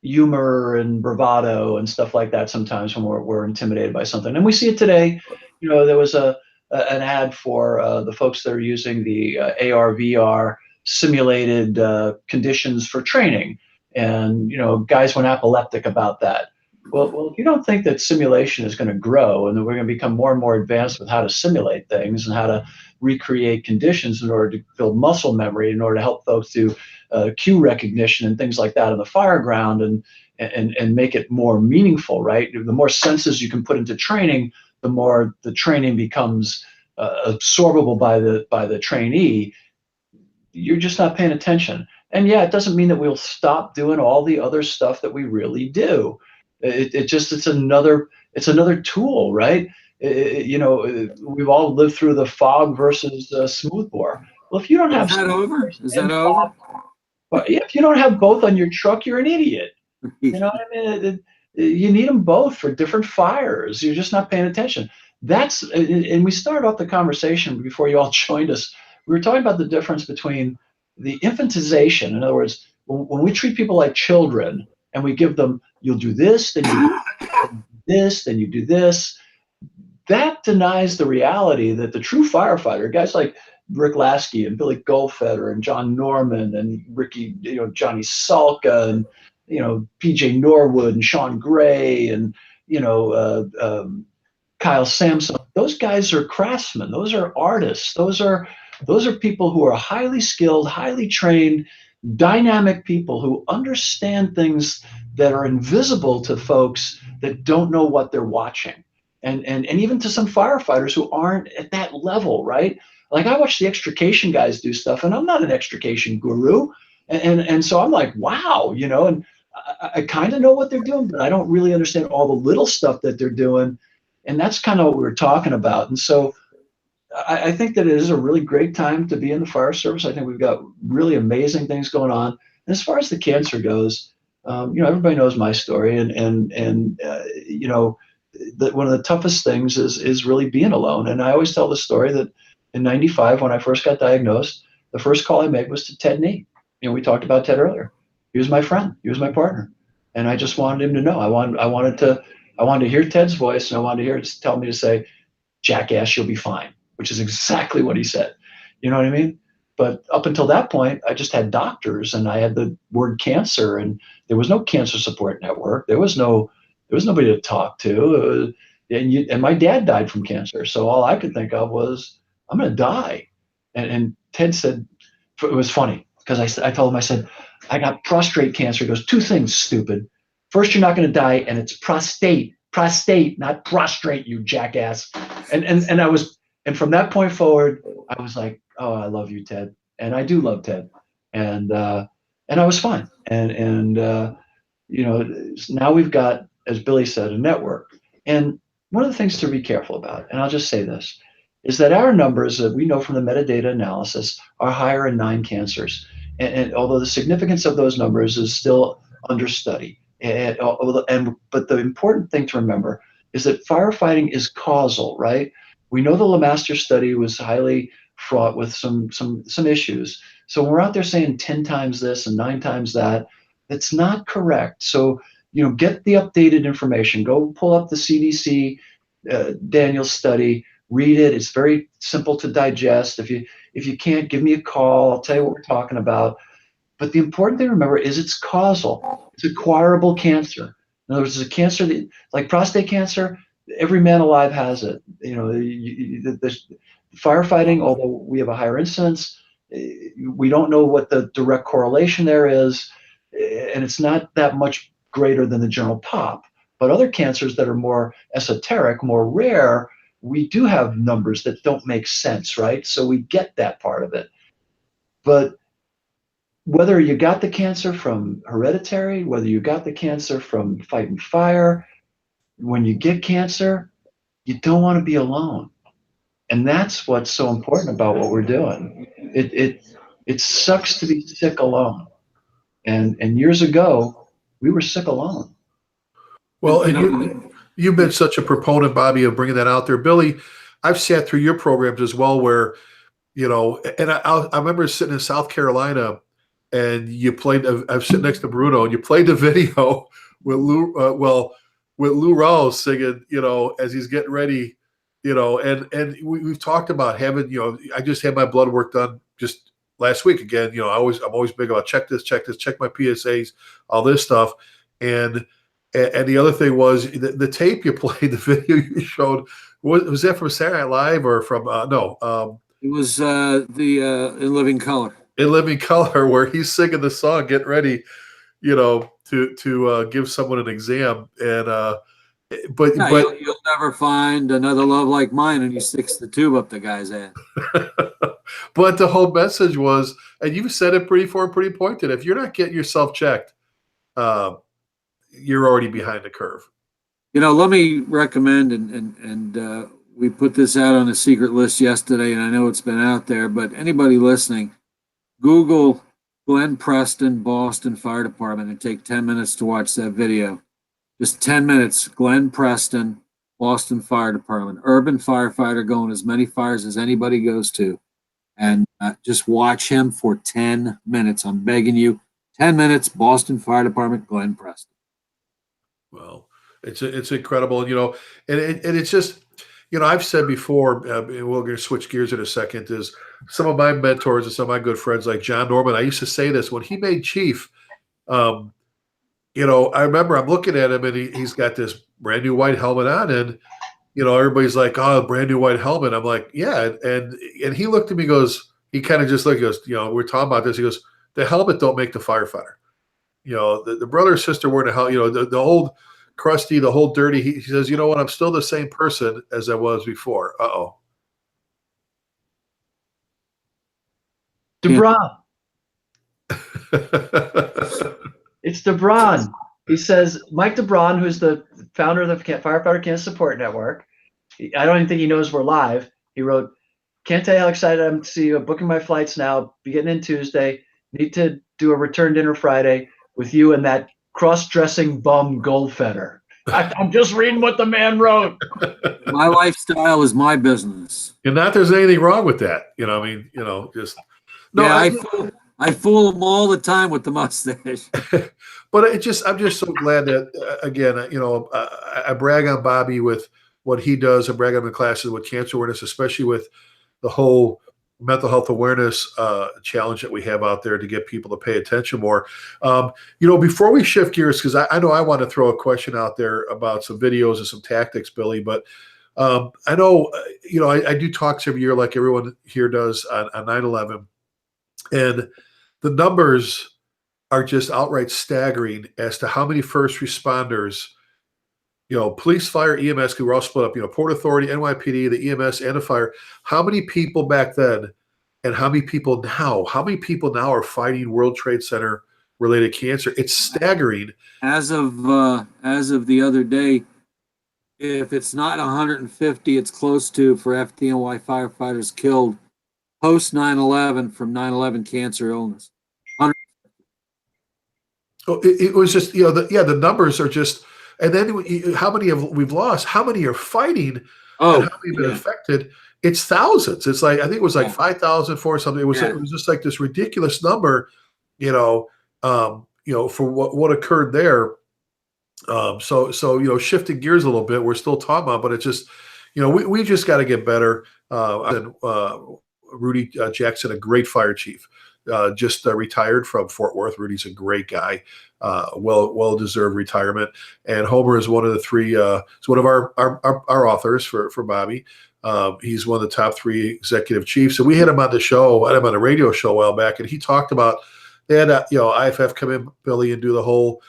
humor and bravado and stuff like that sometimes when we're intimidated by something. And we see it today. There was an ad for the folks that are using the AR, VR simulated conditions for training. And, guys went apoplectic about that. Well, if you don't think that simulation is going to grow and that we're going to become more and more advanced with how to simulate things and how to recreate conditions in order to build muscle memory, in order to help folks do cue recognition and things like that in the fire ground and make it more meaningful, right? The more senses you can put into training, the more the training becomes absorbable by the trainee. You're just not paying attention. And yeah, it doesn't mean that we'll stop doing all the other stuff that we really do. It's another tool, right? We've all lived through the fog versus smoothbore. Well, if you don't have Is that over? Well, if you don't have both on your truck, you're an idiot. You know what I mean? You need them both for different fires. You're just not paying attention. And we started off the conversation before you all joined us. We were talking about the difference between the infantization. In other words, when we treat people like children and we give them, you'll do this, then you do this, then you do this, that denies the reality that the true firefighter, guys like Rick Lasky and Billy Goldfeder and John Norman and Ricky, Johnny Salka and, PJ Norwood and Sean Gray and, Kyle Sampson. Those guys are craftsmen. Those are artists. Those are people who are highly skilled, highly trained, dynamic people who understand things that are invisible to folks that don't know what they're watching. And even to some firefighters who aren't at that level, right? Like I watch the extrication guys do stuff, and I'm not an extrication guru. And so I'm like, wow, and I kind of know what they're doing, but I don't really understand all the little stuff that they're doing. And that's kind of what we were talking about. And so I think that it is a really great time to be in the fire service. I think we've got really amazing things going on. And as far as the cancer goes, everybody knows my story, and one of the toughest things is really being alone. And I always tell the story that in '95, when I first got diagnosed, the first call I made was to Ted Nee. We talked about Ted earlier. He was my friend. He was my partner. And I just wanted him to know. I wanted to hear Ted's voice, and I wanted to hear it tell me to say, "Jackass, you'll be fine," which is exactly what he said. You know what I mean? But up until that point, I just had doctors, and I had the word cancer, and there was no cancer support network. There was nobody to talk to. And my dad died from cancer. So all I could think of was, I'm going to die. And Ted said, it was funny because I told him, I said, I got prostate cancer. He goes, two things, stupid. First, you're not going to die, and it's prostate, not prostrate, you jackass. And from that point forward, I was like, oh, I love you, Ted. And I do love Ted. And I was fine. And now we've got, as Billy said, a network. And one of the things to be careful about, and I'll just say this, is that our numbers that we know from the metadata analysis are higher in 9 cancers. And although the significance of those numbers is still under study. But the important thing to remember is that firefighting is causal, right? We know the LeMaster study was highly fraught with some issues. So when we're out there saying 10 times this and 9 times that, that's not correct. So, get the updated information. Go pull up the CDC Daniel study, read it. It's very simple to digest. If you can't, give me a call. I'll tell you what we're talking about. But the important thing to remember is it's causal. It's acquirable cancer. In other words, it's a cancer that, like prostate cancer, every man alive has it. The firefighting, although we have a higher incidence, we don't know what the direct correlation there is, and it's not that much greater than the general pop. But other cancers that are more esoteric, more rare, we do have numbers that don't make sense, right? So we get that part of it. But whether you got the cancer from hereditary, whether you got the cancer from fighting fire, when you get cancer, you don't want to be alone. And that's what's so important about what we're doing. It sucks to be sick alone. And years ago, we were sick alone. Well, and you've been such a proponent, Bobby, of bringing that out there. Billy, I've sat through your programs as well where, and I remember sitting in South Carolina and you played, I was sitting next to Bruno and you played the video with Lou, with Lou Rawls singing, as he's getting ready, and we've talked about having, I just had my blood work done just last week again. I'm always big about check this, check my PSAs, all this stuff. And the other thing was the tape you played, the video you showed, was that from Saturday Night Live or from, no. It was In Living Color. In Living Color, where he's singing the song, getting ready, to give someone an exam. And, but you'll never find another love like mine, and he sticks the tube up the guy's ass. But the whole message was, and you've said it pretty pointed. If you're not getting yourself checked, you're already behind the curve. Let me recommend, and we put this out on a secret list yesterday, and I know it's been out there, but anybody listening, Google Glenn Preston, Boston Fire Department, and take 10 minutes to watch that video. Just 10 minutes, Glenn Preston, Boston Fire Department, urban firefighter going as many fires as anybody goes to. And just watch him for 10 minutes. I'm begging you, 10 minutes, Boston Fire Department, Glenn Preston. Well, it's incredible, and it's just, I've said before, and we're going to switch gears in a second, is some of my mentors and some of my good friends like John Norman, I used to say this, when he made Chief, I remember I'm looking at him and he's got this brand new white helmet on and, everybody's like, oh, brand new white helmet. I'm like, yeah. And he looked at me, he kind of just looked, he goes, we're talking about this. He goes, the helmet don't make the firefighter. The brother or sister wearing a helmet, the old crusty, the whole dirty. He says, you know what? I'm still the same person as I was before. Uh-oh. DeBron. It's DeBron. He says, Mike DeBron, who's the founder of the Firefighter Cancer Support Network, I don't even think he knows we're live. He wrote, can't tell you how excited I am to see you. I'm booking my flights now. Be getting in Tuesday. Need to do a return dinner Friday with you and that cross-dressing bum Goldfeder. I'm just reading what the man wrote. My lifestyle is my business. And not there's anything wrong with that. Just no. Yeah, I fool them all the time with the mustache. But I'm just so glad that again, I brag on Bobby with what he does. I brag on the classes with cancer awareness, especially with the whole mental health awareness challenge that we have out there to get people to pay attention more. Before we shift gears, because I know I want to throw a question out there about some videos and some tactics, Billy, but I know, I do talks every year like everyone here does on 9/11, and the numbers are just outright staggering as to how many first responders, police, fire, EMS, because we're all split up, Port Authority, NYPD, the EMS, and the fire. How many people back then and how many people now are fighting World Trade Center related cancer? It's staggering. As of the other day, if it's not 150, it's close to, for FDNY firefighters killed post 9/11 from 9/11 cancer illness. It was just, the numbers are just, and then how many we've lost, how many are fighting, and how many have been affected. It's thousands. It's like, I think it was like 5,000 for something. It was just like this ridiculous number, for what occurred there. So shifting gears a little bit, we're still talking about, but it's just, we just got to get better. Rudy Jackson, a great fire chief, just retired from Fort Worth. Rudy's a great guy, well-deserved retirement. And Homer is one of the three. It's one of our authors for Bobby. He's one of the top 3 executive chiefs. And we had him on the show. I had him on a radio show a while back, and he talked about they had IFF come in, Billy, and do the whole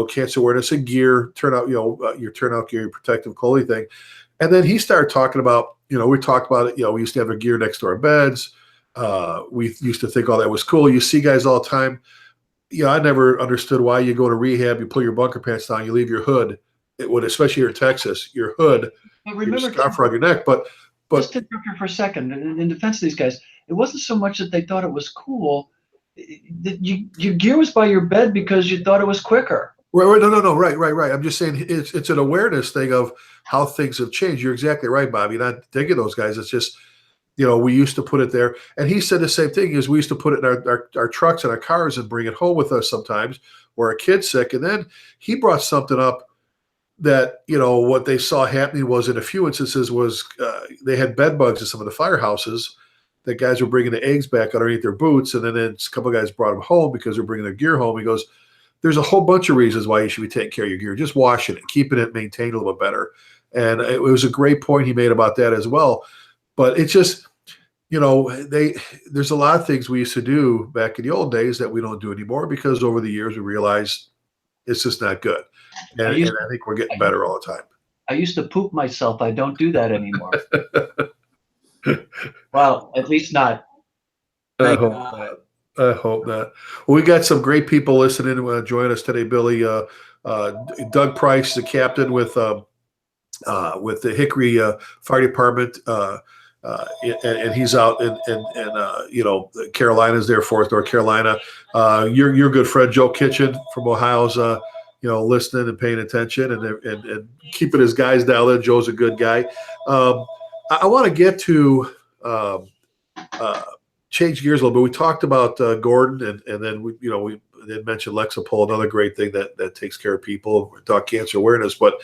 cancer awareness and gear turnout, your turnout gear, your protective clothing thing. And then he started talking about, we talked about it, we used to have our gear next to our beds. We used to think all that was cool. You see guys all the time. I never understood why you go to rehab, you pull your bunker pants down, you leave your hood. It would, especially here in Texas, your hood, your scarf around your neck. But just to interrupt you for a second, in defense of these guys, it wasn't so much that they thought it was cool. Your gear was by your bed because you thought it was quicker. Right. No. Right. I'm just saying it's an awareness thing of how things have changed. You're exactly right, Bobby. Not digging those guys. It's just, we used to put it there. And he said the same thing, is we used to put it in our trucks and our cars and bring it home with us sometimes where a kid's sick. And then he brought something up that, what they saw happening was, in a few instances, was they had bed bugs in some of the firehouses. The guys were bringing the eggs back underneath their boots. And then a couple of guys brought them home because they're bringing their gear home. He goes, there's a whole bunch of reasons why you should be taking care of your gear. Just washing it, keeping it maintained a little bit better. And it was a great point he made about that as well. But it's just, there's a lot of things we used to do back in the old days that we don't do anymore because over the years we realized it's just not good. And I think we're getting better all the time. I used to poop myself. I don't do that anymore. Well, at least not. I hope not. Well, we got some great people listening to join us today, Billy. Doug Price is a captain with the Hickory Fire Department, and he's out in Carolinas there for us, North Carolina. Your good friend Joe Kitchen from Ohio's listening and paying attention and keeping his guys down there. Joe's a good guy. I want to get to change gears a little bit. We talked about Gordon, and then we did mention Lexapol, another great thing that takes care of people. We talk cancer awareness, but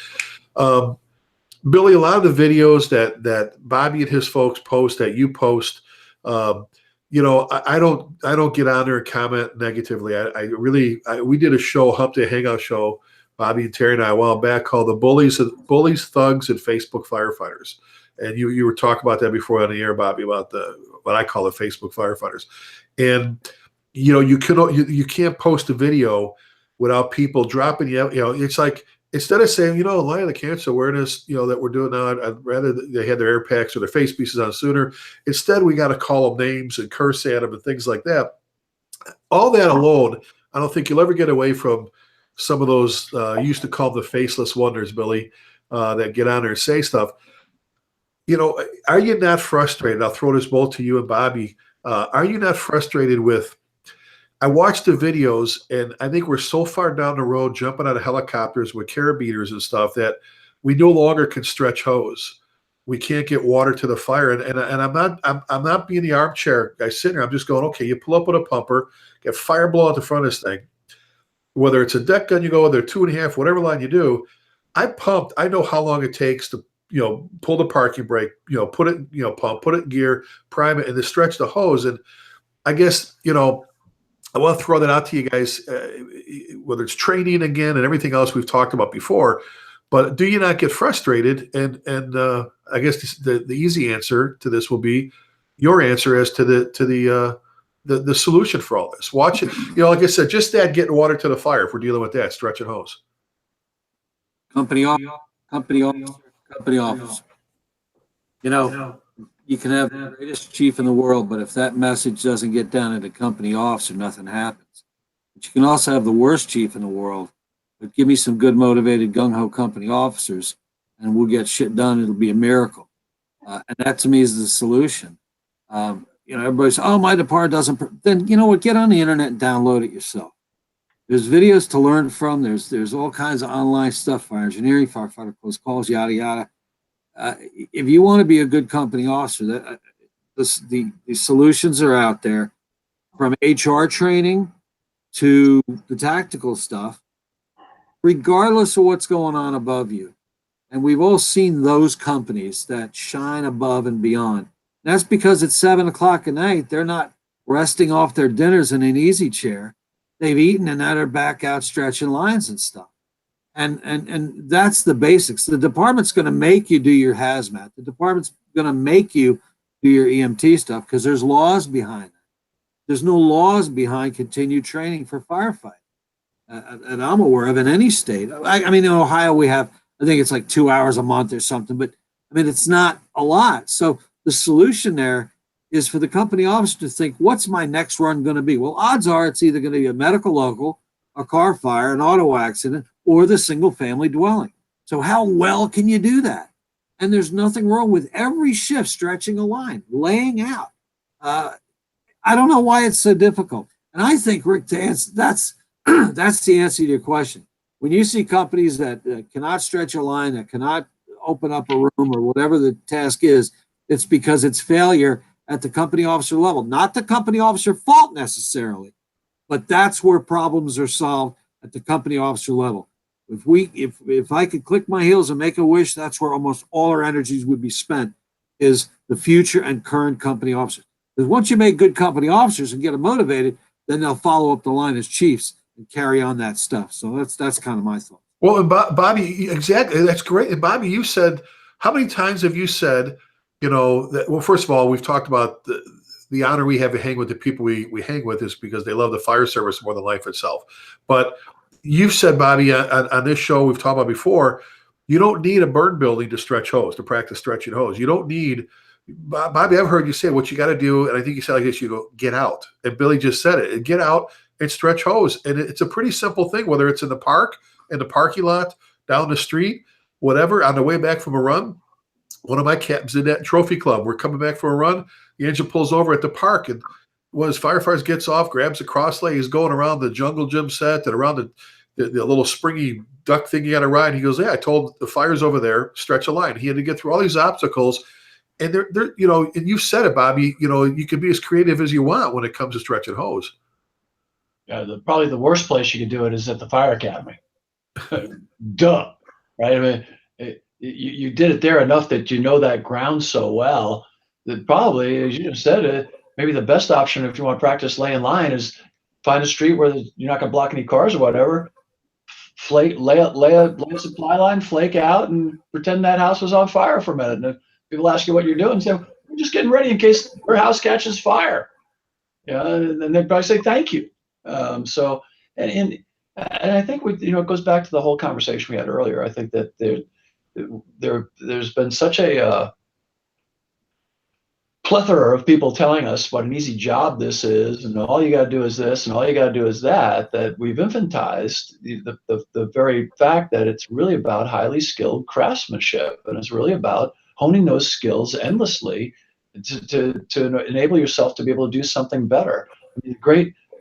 Billy, a lot of the videos that Bobby and his folks post, that you post, I don't get on there and comment negatively. We did a show, Humpday Hangout show, Bobby and Terry and I, a while back, called the Bullies, Thugs, and Facebook Firefighters. And you were talking about that before on the air, Bobby, about what I call the Facebook firefighters. And you can't post a video without people dropping you. It's like, instead of saying, in light of the cancer awareness, that we're doing now, I'd rather they had their air packs or their face pieces on sooner. Instead, we got to call them names and curse at them and things like that. All that alone, I don't think you'll ever get away from some of those, you used to call them the faceless wonders, Billy, that get on there and say stuff. Are you not frustrated? I'll throw this both to you and Bobby. Are you not frustrated with, I watched the videos, and I think we're so far down the road jumping out of helicopters with carabiners and stuff that we no longer can stretch hose. we can't get water to the fire. And I'm not being the armchair guy sitting here. I'm just going, okay, you pull up with a pumper, get fire blow out the front of this thing. Whether it's a deck gun you go, whether 2.5, whatever line you do, I pumped. I know how long it takes to, pull the parking brake, put it, pump, put it in gear, prime it, and then stretch the hose. And I guess, I want to throw that out to you guys, whether it's training again and everything else we've talked about before. But do you not get frustrated? And I guess the easy answer to this will be your answer as to the solution for all this. Watch it. Like I said, just that getting water to the fire. If we're dealing with that, stretch and hose. Company office. You can have the greatest chief in the world, but if that message doesn't get down into company officer, nothing happens. But you can also have the worst chief in the world, but give me some good, motivated, gung-ho company officers, and we'll get shit done. It'll be a miracle. And that, to me, is the solution. Everybody says, oh, my department doesn't. Then, you know what? Get on the internet and download it yourself. There's videos to learn from. There's all kinds of online stuff, fire engineering, firefighter close calls, yada, yada. If you want to be a good company officer, the solutions are out there, from HR training to the tactical stuff, regardless of what's going on above you. And we've all seen those companies that shine above and beyond. And that's because it's 7 o'clock at night. They're not resting off their dinners in an easy chair. They've eaten and now they're back out stretching lines and stuff. And that's the basics. The department's going to make you do your hazmat. The department's going to make you do your EMT stuff because there's laws behind it. There's no laws behind continued training for firefighting. And I'm aware of in any state. I mean, in Ohio, we have, I think it's like 2 hours a month or something, but I mean, it's not a lot. So the solution there is for the company officer to think, what's my next run going to be? Well, odds are it's either going to be a medical local, a car fire, an auto accident, or the single family dwelling. So how well can you do that? And there's nothing wrong with every shift stretching a line, laying out. I don't know why it's so difficult. And I think, Rick, to answer, that's the answer to your question. When you see companies that cannot stretch a line, that cannot open up a room or whatever the task is, it's because it's failure at the company officer level. Not the company officer fault necessarily, but that's where problems are solved at the company officer level. If I could click my heels and make a wish, that's where almost all our energies would be spent, is the future and current company officers. Because once you make good company officers and get them motivated, then they'll follow up the line as chiefs and carry on that stuff. So that's kind of my thought. Well, and Bobby, exactly. That's great. And Bobby, you said, how many times have you said, that, well, first of all, we've talked about the honor we have to hang with the people we hang with is because they love the fire service more than life itself. But you've said, Bobby, on this show we've talked about before, you don't need a burn building to stretch hose, to practice stretching hose. You don't need, Bobby, I've heard you say what you got to do, and I think you said like this, you go, get out. And Billy just said it, and get out and stretch hose. And it's a pretty simple thing, whether it's in the park, in the parking lot, down the street, whatever, on the way back from a run. One of my captains in that trophy club, we're coming back from a run, the engine pulls over at the park, and when his firefighters gets off, grabs the cross lay, he's going around the jungle gym set and around the little springy duck thing you got to ride. He goes, yeah, I told the fires over there, stretch a line. He had to get through all these obstacles. And they're and you've said it, Bobby, you can be as creative as you want when it comes to stretching hose. Yeah, probably the worst place you could do it is at the fire academy. Duh, right? I mean, you did it there enough that you know that ground so well that probably, as you just said it, maybe the best option if you want to practice laying line is find a street where you're not going to block any cars or whatever. Lay a supply line, flake out, and pretend that house was on fire for a minute. And if people ask you what you're doing, say, we're just getting ready in case your house catches fire. And they'd probably say thank you. And I think it goes back to the whole conversation we had earlier. I think that there's been such a plethora of people telling us what an easy job this is, and all you got to do is this, and all you got to do is that we've infantized the very fact that it's really about highly skilled craftsmanship, and it's really about honing those skills endlessly to enable yourself to be able to do something better. I mean,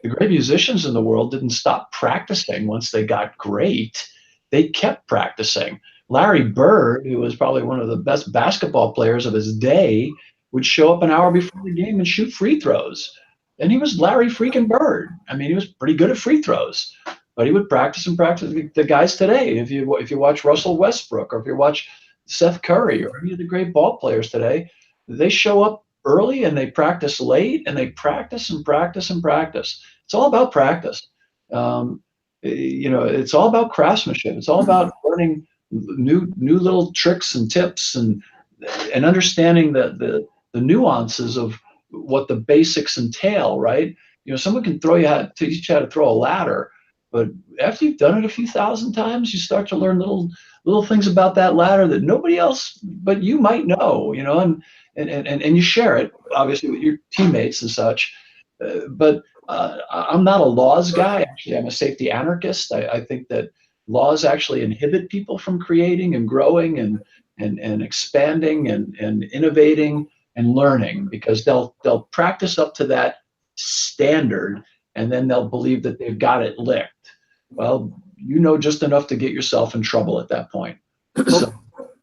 the great musicians in the world didn't stop practicing once they got great. They kept practicing. Larry Bird, who was probably one of the best basketball players of his day, would show up an hour before the game and shoot free throws. And he was Larry freaking Bird. I mean, he was pretty good at free throws, but he would practice and practice. The guys today, if you watch Russell Westbrook, or if you watch Seth Curry, or any of the great ball players today, they show up early and they practice late, and they practice and practice and practice. It's all about practice. It's all about craftsmanship. It's all about learning new little tricks and tips, and understanding the nuances of what the basics entail, right? Someone can teach you how to throw a ladder, but after you've done it a few thousand times, you start to learn little things about that ladder that nobody else but you might know, and you share it obviously with your teammates and such. But I'm not a laws guy. Actually, I'm a safety anarchist. I think that laws actually inhibit people from creating and growing and expanding and innovating and learning, because they'll practice up to that standard, and then they'll believe that they've got it licked. Well, just enough to get yourself in trouble at that point. So,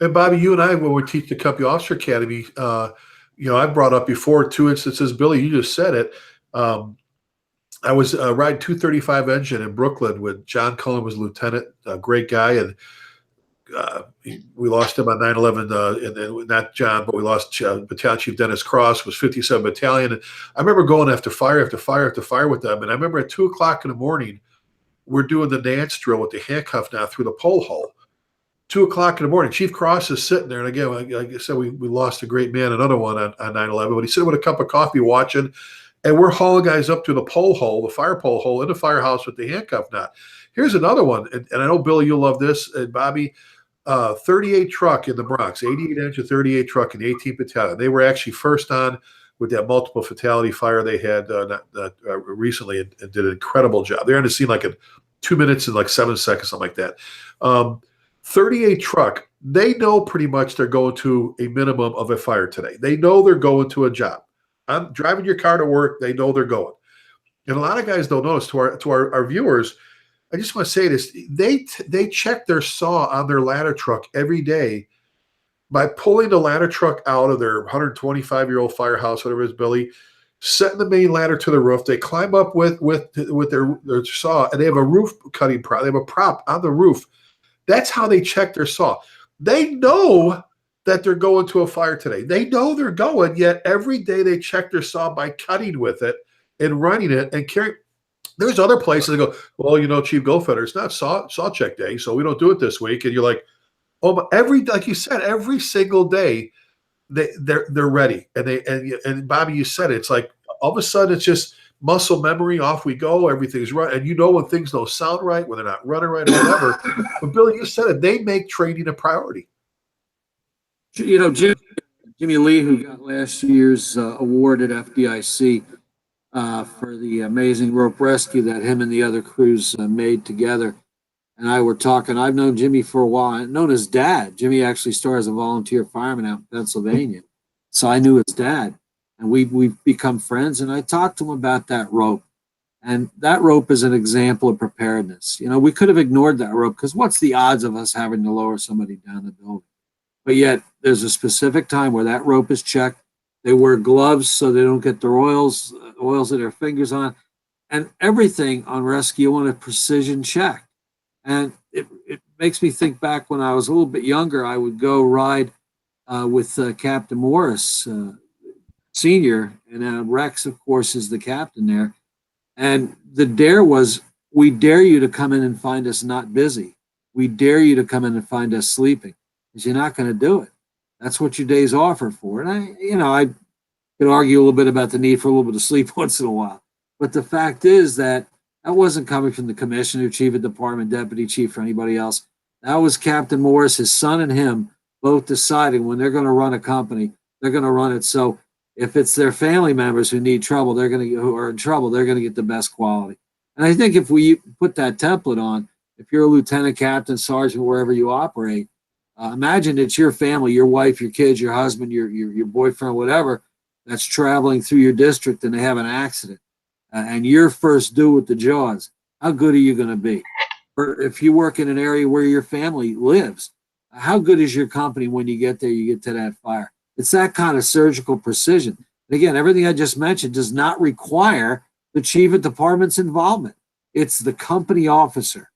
and Bobby, you and I, when we teach the Company Officer Academy, I brought up before 2 instances. Billy, you just said it. I was riding 235 engine in Brooklyn when John Cullen was lieutenant, a great guy, and we lost him on 9/11. And not John, but we lost Battalion Chief Dennis Cross, was 57 Battalion. And I remember going after fire after fire after fire with them. And I remember at 2 o'clock in the morning, we're doing the Nance drill with the handcuff now through the pole hole. 2 o'clock in the morning, Chief Cross is sitting there. And again, like I said, we lost a great man, another one on 9/11. But he's sitting with a cup of coffee watching. And we're hauling guys up to the pole hole, the fire pole hole in the firehouse with the handcuff knot. Here's another one. And I know, Billy, you'll love this. And Bobby, 38 truck in the Bronx, 88 engine 38 truck in the 18th Battalion. They were actually first on with that multiple fatality fire they had recently, and did an incredible job. They're on the scene like in 2 minutes and like 7 seconds, something like that. 38 truck, they know pretty much they're going to a minimum of a fire today. They know they're going to a job. I'm driving your car to work. They know they're going. And a lot of guys don't notice. To our viewers, I just want to say this. They check their saw on their ladder truck every day by pulling the ladder truck out of their 125-year-old firehouse, whatever it is, Billy, setting the main ladder to the roof. They climb up with their saw, and they have a roof cutting prop. They have a prop on the roof. That's how they check their saw. They know that they're going to a fire today. They know they're going, yet every day they check their saw by cutting with it and running it and carrying. There's other places that go, well, Chief Goldfeder, it's not saw check day, so we don't do it this week. And you're like, oh, but like you said, every single day they're ready. And Bobby, you said it, it's like all of a sudden it's just muscle memory, off we go, everything's right. And when things don't sound right, when they're not running right or whatever. But Billy, you said it, they make training a priority. Jimmy Lee, who got last year's award at FDIC for the amazing rope rescue that him and the other crews made together, and I were talking. I've known Jimmy for a while. I've known his dad. Jimmy actually started as a volunteer fireman out in Pennsylvania, so I knew his dad, and we've become friends. And I talked to him about that rope, and that rope is an example of preparedness. We could have ignored that rope, because what's the odds of us having to lower somebody down the building? But yet there's a specific time where that rope is checked. They wear gloves so they don't get their oils of their fingers on, and everything on rescue on a precision check. And it makes me think back when I was a little bit younger. I would go ride with Captain Morris, Senior, and Rex, of course, is the captain there. And the dare was, we dare you to come in and find us not busy. We dare you to come in and find us sleeping, because you're not going to do it. That's what your day's off are for. And I could argue a little bit about the need for a little bit of sleep once in a while. But the fact is that wasn't coming from the commissioner, chief of department, deputy chief, or anybody else. That was Captain Morris, his son, and him both deciding when they're going to run a company, they're going to run it. So if it's their family members who need trouble, who are in trouble, they're going to get the best quality. And I think if we put that template on, if you're a lieutenant, captain, sergeant, wherever you operate, imagine it's your family, your wife, your kids, your husband, your boyfriend, whatever, that's traveling through your district, and they have an accident, and you're first due with the jaws. How good are you going to be? Or if you work in an area where your family lives, How good is your company when you get there, you get to that fire? It's that kind of surgical precision. And again, everything I just mentioned does not require the chief of department's involvement. It's the company officer.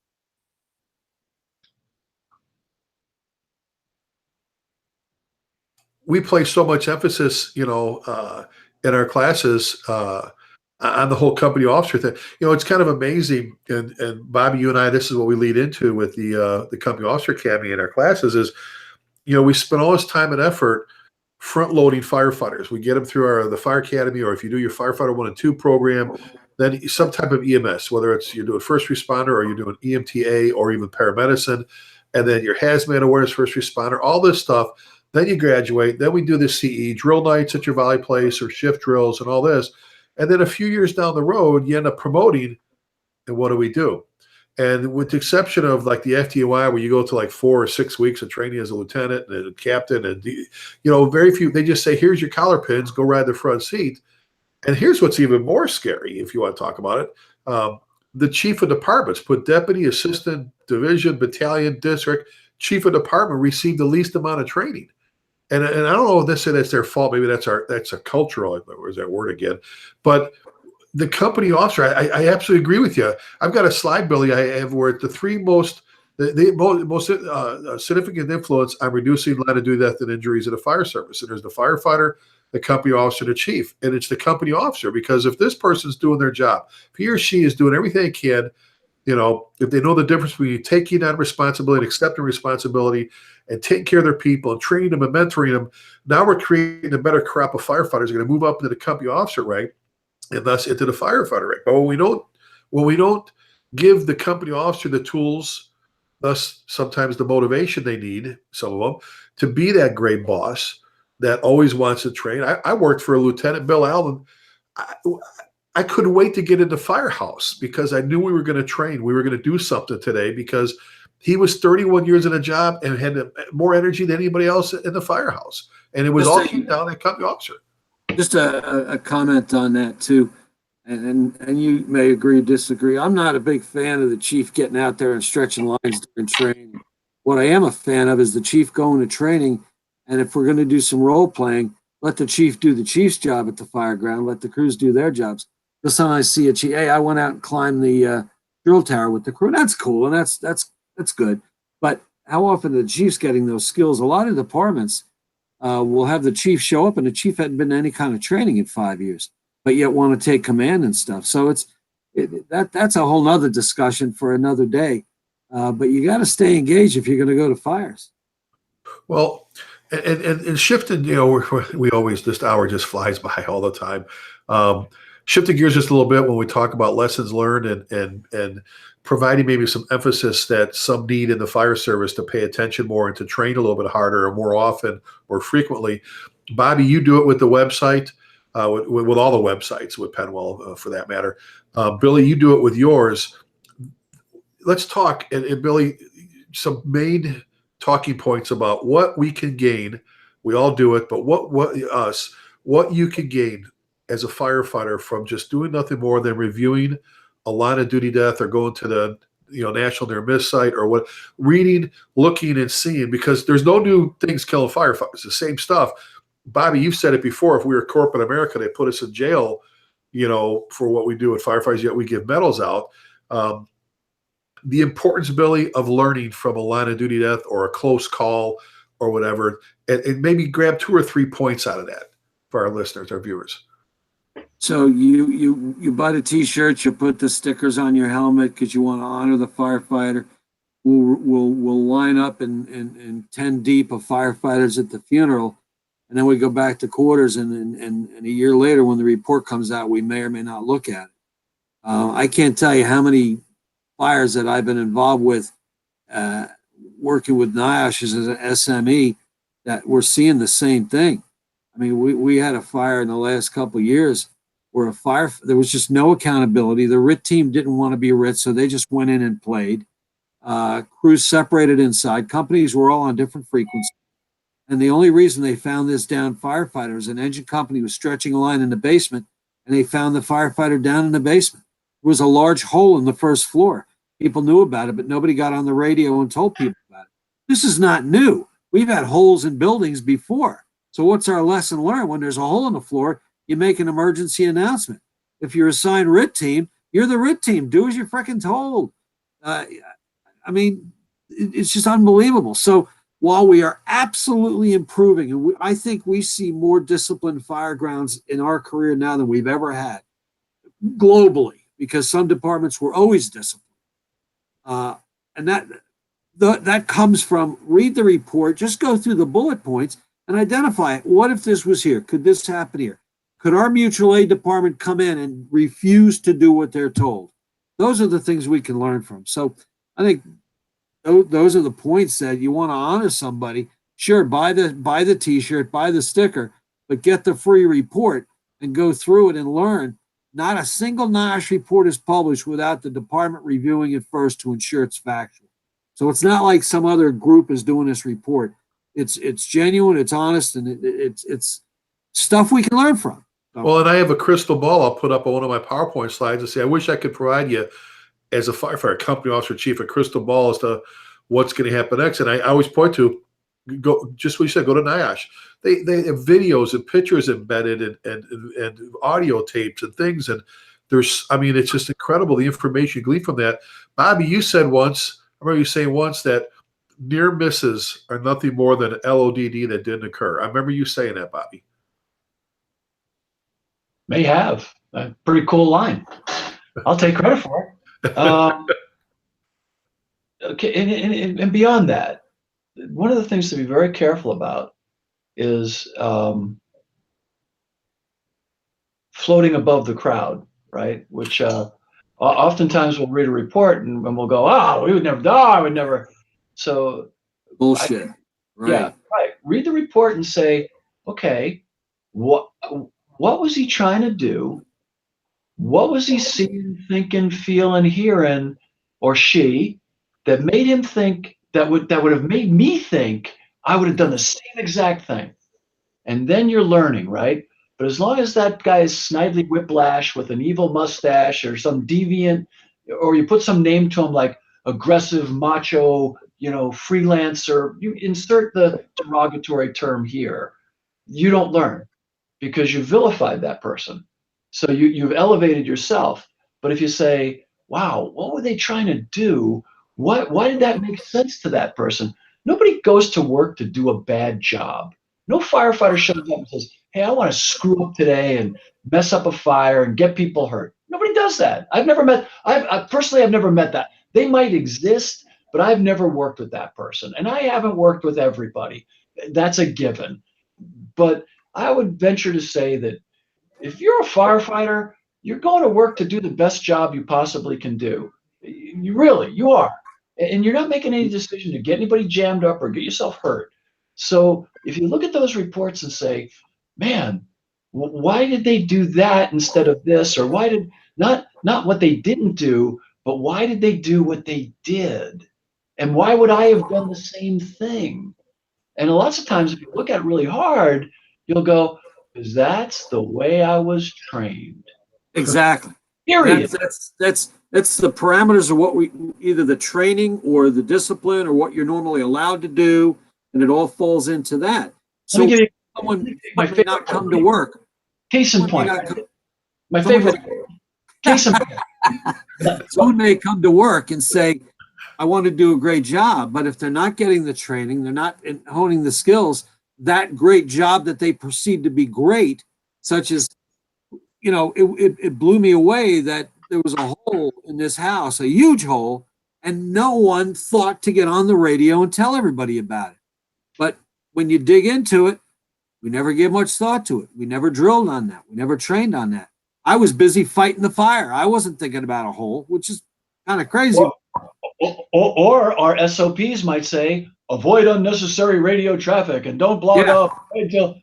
We place so much emphasis, in our classes on the whole company officer thing. It's kind of amazing. And Bobby, you and I, this is what we lead into with the company officer academy in our classes is, we spend all this time and effort front loading firefighters. We get them through the fire academy, or if you do your firefighter 1 and 2 program, then some type of EMS, whether it's you're doing first responder or you're doing EMTA or even paramedicine, and then your hazmat awareness, first responder, all this stuff. Then you graduate. Then we do the CE drill nights at your volley place or shift drills and all this. And then a few years down the road, you end up promoting. And what do? And with the exception of like the FTY, where you go to like 4 or 6 weeks of training as a lieutenant and a captain, and very few, they just say, here's your collar pins, go ride the front seat. And here's what's even more scary, if you want to talk about it. The chief of departments put deputy, assistant, division, battalion, district, chief of department received the least amount of training. And I don't know if that's their fault. Maybe that's a cultural, where's that word again? But the company officer, I absolutely agree with you. I've got a slide, Billy, I have where the three most significant influence on reducing line of duty death and injuries in the fire service. And there's the firefighter, the company officer, the chief. And it's the company officer, because if this person's doing their job, if he or she is doing everything they can, if they know the difference between taking on responsibility and accepting responsibility and taking care of their people and training them and mentoring them, now we're creating a better crop of firefighters going to move up into the company officer rank and thus into the firefighter rank. But when we don't give the company officer the tools, thus sometimes the motivation they need, some of them, to be that great boss that always wants to train. I worked for a Lieutenant Bill Allen. I couldn't wait to get into firehouse because I knew we were going to train. We were going to do something today because he was 31 years in a job and had more energy than anybody else in the firehouse. And it was all came down to company officer. Just a comment on that too. And you may agree, disagree. I'm not a big fan of the chief getting out there and stretching lines during training. What I am a fan of is the chief going to training. And if we're going to do some role playing, let the chief do the chief's job at the fire ground. Let the crews do their jobs. This time I see a chief, hey, I went out and climbed the drill tower with the crew. That's cool, and that's good. But how often are the chiefs getting those skills? A lot of departments will have the chief show up, and the chief hadn't been to any kind of training in 5 years, but yet want to take command and stuff. So that's a whole nother discussion for another day. But you got to stay engaged if you're going to go to fires. Well, and shifting, we always, this hour just flies by all the time. Shifting gears just a little bit when we talk about lessons learned and providing maybe some emphasis that some need in the fire service to pay attention more and to train a little bit harder or more often or frequently. Bobby, you do it with the website, with all the websites, with Penwell for that matter. Billy, you do it with yours. Let's talk, and Billy, some main talking points about what we can gain. We all do it, but what you can gain as a firefighter from just doing nothing more than reviewing a line of duty death or going to the National Near Miss site or reading, looking, and seeing, because there's no new things killing firefighters. It's the same stuff. Bobby, you've said it before. If we were corporate America, they put us in jail, for what we do with firefighters, yet we give medals out. The importance, Billy, of learning from a line of duty death or a close call or whatever, and maybe grab 2 or 3 points out of that for our listeners, our viewers. So you buy the T-shirts, you put the stickers on your helmet because you want to honor the firefighter. We'll line up in 10 deep of firefighters at the funeral, and then we go back to quarters. And a year later, when the report comes out, we may or may not look at it. I can't tell you how many fires that I've been involved with, working with NIOSH as an SME, that we're seeing the same thing. I mean, we had a fire in the last couple of years where there was just no accountability. The RIT team didn't want to be RIT, so they just went in and played. Crews separated inside. Companies were all on different frequencies. And the only reason they found this down firefighters, an engine company was stretching a line in the basement, and they found the firefighter down in the basement. There was a large hole in the first floor. People knew about it, but nobody got on the radio and told people about it. This is not new. We've had holes in buildings before. So what's our lesson learned? When there's a hole in the floor, you make an emergency announcement. If you're assigned RIT team, you're the RIT team. Do as you're freaking told. I mean, it's just unbelievable. So while we are absolutely improving, and I think we see more disciplined firegrounds in our career now than we've ever had globally, because some departments were always disciplined. And that comes from read the report, just go through the bullet points and identify it. What if this was here? Could this happen here? Could our mutual aid department come in and refuse to do what they're told? Those are the things we can learn from. So I think those are the points that you want to honor somebody. Sure, buy the t-shirt, buy the sticker, but get the free report and go through it and learn. Not a single NIOSH report is published without the department reviewing it first to ensure it's factual. So it's not like some other group is doing this report. It's genuine, it's honest, and it's stuff we can learn from. Well, and I have a crystal ball I'll put up on one of my PowerPoint slides and say, I wish I could provide you, as a firefighter company officer chief, a crystal ball as to what's going to happen next. And I always point to, go just what you said, go to NIOSH. They have videos and pictures embedded and audio tapes and things. And there's, I mean, it's just incredible the information you glean from that. Bobby, you said once, I remember you saying once that near misses are nothing more than an LODD that didn't occur. I remember you saying that, Bobby. May have a pretty cool line. I'll take credit for it. Okay, and beyond that, one of the things to be very careful about is floating above the crowd, right? Which oftentimes we'll read a report and we'll go, "Oh, we would never die. I would never." So bullshit. Right. Yeah, right. Read the report and say, "Okay, what was he trying to do? What was he seeing, thinking, feeling, hearing, or she that made him think that would have made me think I would have done the same exact thing?" And then you're learning, right? But as long as that guy is Snidely Whiplash with an evil mustache or some deviant, or you put some name to him like aggressive, macho, freelancer, you insert the derogatory term here, you don't learn because you vilified that person. So you've elevated yourself. But if you say, wow, what were they trying to do? Why did that make sense to that person? Nobody goes to work to do a bad job. No firefighter shows up and says, hey, I want to screw up today and mess up a fire and get people hurt. Nobody does that. I've never met that. They might exist, but I've never worked with that person. And I haven't worked with everybody. That's a given. But I would venture to say that if you're a firefighter, you're going to work to do the best job you possibly can do. You are. And you're not making any decision to get anybody jammed up or get yourself hurt. So if you look at those reports and say, man, why did they do that instead of this? Or why did not what they didn't do, but why did they do what they did? And why would I have done the same thing? And lots of times, if you look at it really hard, you'll go, because that's the way I was trained. Exactly. Period. That's the parameters of what we, either the training or the discipline or what you're normally allowed to do, and it all falls into that. So someone may not come to work. Case in point. My favorite. Case in point. Someone may come to work and say, I want to do a great job, but if they're not getting the training, they're not honing the skills, that great job that they perceive to be great, such as, it blew me away that there was a hole in this house, a huge hole, and no one thought to get on the radio and tell everybody about it. But when you dig into it, we never gave much thought to it. We never drilled on that. We never trained on that. I was busy fighting the fire. I wasn't thinking about a hole, which is kind of crazy. Or our SOPs might say, avoid unnecessary radio traffic and don't blog up until.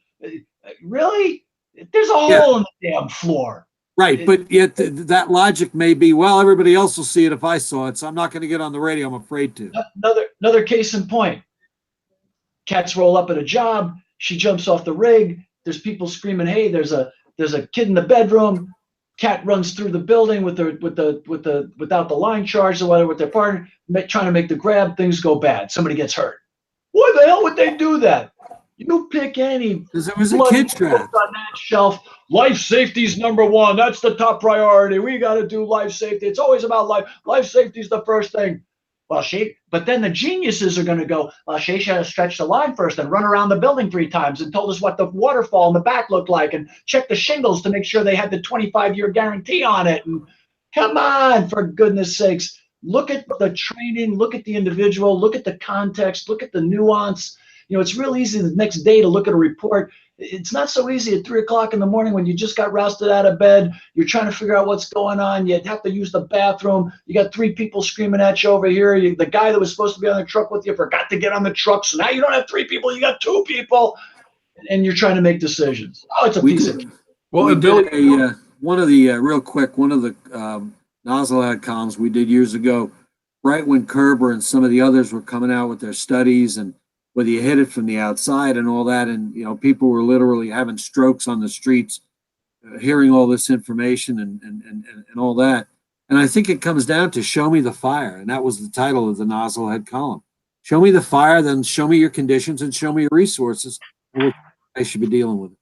Really? There's a hole in the damn floor. Right, but yet that logic may be, well, everybody else will see it if I saw it, so I'm not going to get on the radio. I'm afraid to. Another case in point. Cats roll up at a job. She jumps off the rig. There's people screaming, "Hey, there's a kid in the bedroom." Cat runs through the building without the line charged or whatever with their partner, trying to make the grab. Things go bad. Somebody gets hurt. Why the hell would they do that? You pick any Because it was a bloody kid trap. book on that shelf. Life safety's number one. That's the top priority. We got to do life safety. It's always about life. Life safety's the first thing. Well, but then the geniuses are going to go, well, she should have stretched the line first and run around the building 3 times and told us what the waterfall in the back looked like and check the shingles to make sure they had the 25-year guarantee on it. And come on, for goodness sakes, look at the training, look at the individual, look at the context, look at the nuance. It's real easy the next day to look at a report. It's not so easy at 3 o'clock in the morning when you just got rousted out of bed. You're trying to figure out what's going on. You have to use the bathroom. You got 3 people screaming at you over here. The guy that was supposed to be on the truck with you forgot to get on the truck. So now you don't have 3 people. You got 2 people. And you're trying to make decisions. Oh, it's a piece of. Well, we Billy, did one of the nozzle ad columns we did years ago, right when Kerber and some of the others were coming out with their studies and whether you hit it from the outside and all that. And, people were literally having strokes on the streets, hearing all this information and all that. And I think it comes down to show me the fire. And that was the title of the nozzle head column. Show me the fire, then show me your conditions and show me your resources. And I should be dealing with it.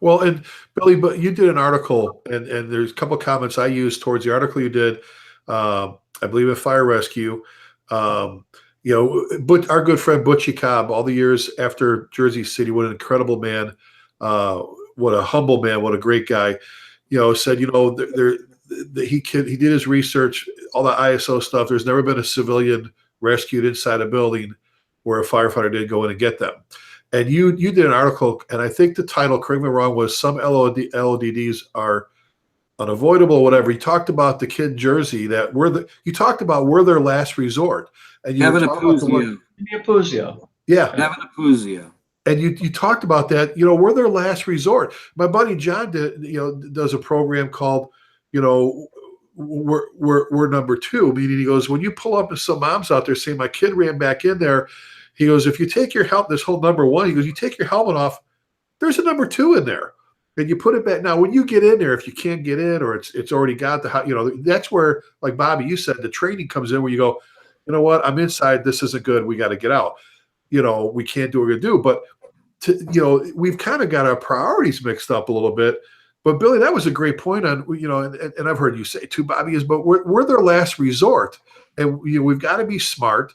Well, and Billy, but you did an article, and there's a couple of comments I used towards the article you did, I believe in fire rescue. But our good friend Butchie Cobb, all the years after Jersey City, what an incredible man, what a humble man, what a great guy. Said he did his research, all the ISO stuff. There's never been a civilian rescued inside a building where a firefighter did go in and get them. And you did an article, and I think the title, correct me if I'm wrong, was some LODDs are unavoidable, whatever. You talked about the kid in Jersey that you talked about were their last resort. And you Kevin Apuzio. Yeah. Kevin Apuzio. And you talked about that, we're their last resort. My buddy John does a program called, we're number 2, meaning he goes, when you pull up to some moms out there saying my kid ran back in there, he goes, if you take your helmet, this whole number 1, he goes, you take your helmet off, there's a number 2 in there. And you put it back. Now, when you get in there, if you can't get in or it's already got that's where, like Bobby, you said, the training comes in where you go, you know what, I'm inside. This isn't good. We got to get out. We can't do what we're going to do. But, we've kind of got our priorities mixed up a little bit. But, Billy, that was a great point on, and I've heard you say too, Bobby, but we're their last resort. And we've got to be smart.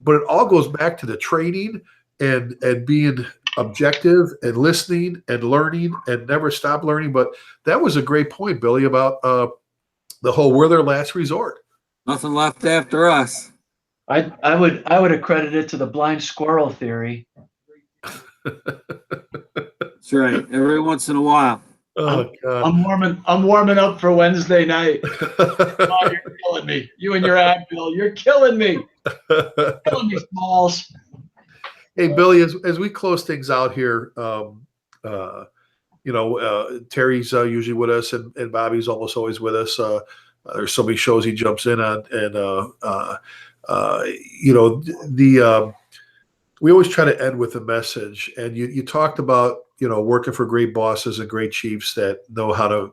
But it all goes back to the training and being objective and listening and learning and never stop learning. But that was a great point, Billy, about the whole we're their last resort. Nothing left after us. I would accredit it to the blind squirrel theory. That's right. Every once in a while. Oh, God. I'm warming up for Wednesday night. Oh, you're killing me. You and your Advil. You're killing me. Killing me, Smalls. Hey, Billy, as we close things out here, Terry's usually with us, and Bobby's almost always with us. There's so many shows he jumps in on, and we always try to end with a message. And you talked about working for great bosses and great chiefs that know how to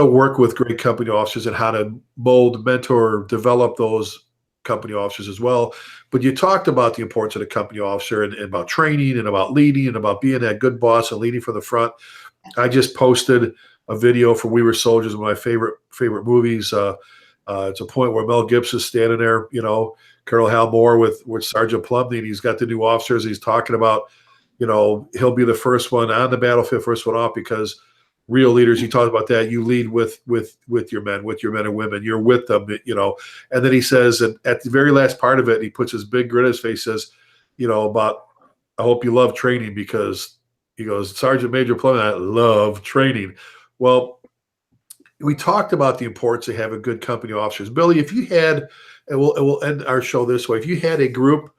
work with great company officers and how to mold, mentor, develop those company officers as well. But you talked about the importance of the company officer and about training and about leading and about being that good boss and leading from the front. I just posted a video from We Were Soldiers, one of my favorite movies. It's a point where Mel Gibson's standing there, Colonel Hal Moore with Sergeant Plumney, and he's got the new officers. He's talking about, he'll be the first one on the battlefield, first one off, because real leaders, he talked about that. You lead with your men and women. You're with them, And then he says, and at the very last part of it, he puts his big grin on his face, says, about, I hope you love training, because he goes, Sergeant Major Plummer, I love training. Well, we talked about the importance of having good company officers. Billy, if you had, and we'll end our show this way, if you had a group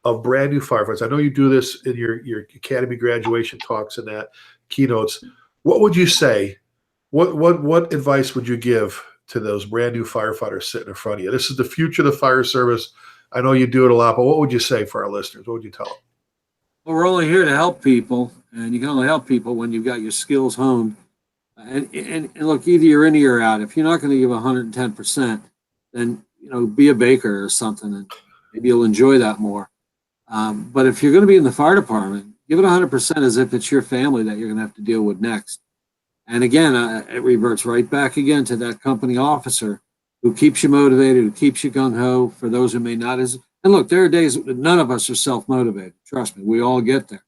of brand new firefighters, I know you do this in your academy graduation talks and that keynotes, what would you say? What advice would you give to those brand new firefighters sitting in front of you? This is the future of the fire service. I know you do it a lot, but what would you say for our listeners? What would you tell them? Well, we're only here to help people, and you can only help people when you've got your skills honed. And look, either you're in or you're out. If you're not going to give 110%, then be a baker or something, and maybe you'll enjoy that more. But if you're going to be in the fire department, give it 100% as if it's your family that you're going to have to deal with next. And again, it reverts right back again to that company officer who keeps you motivated, who keeps you gung ho. For those who may not, and look, there are days none of us are self motivated. Trust me, we all get there.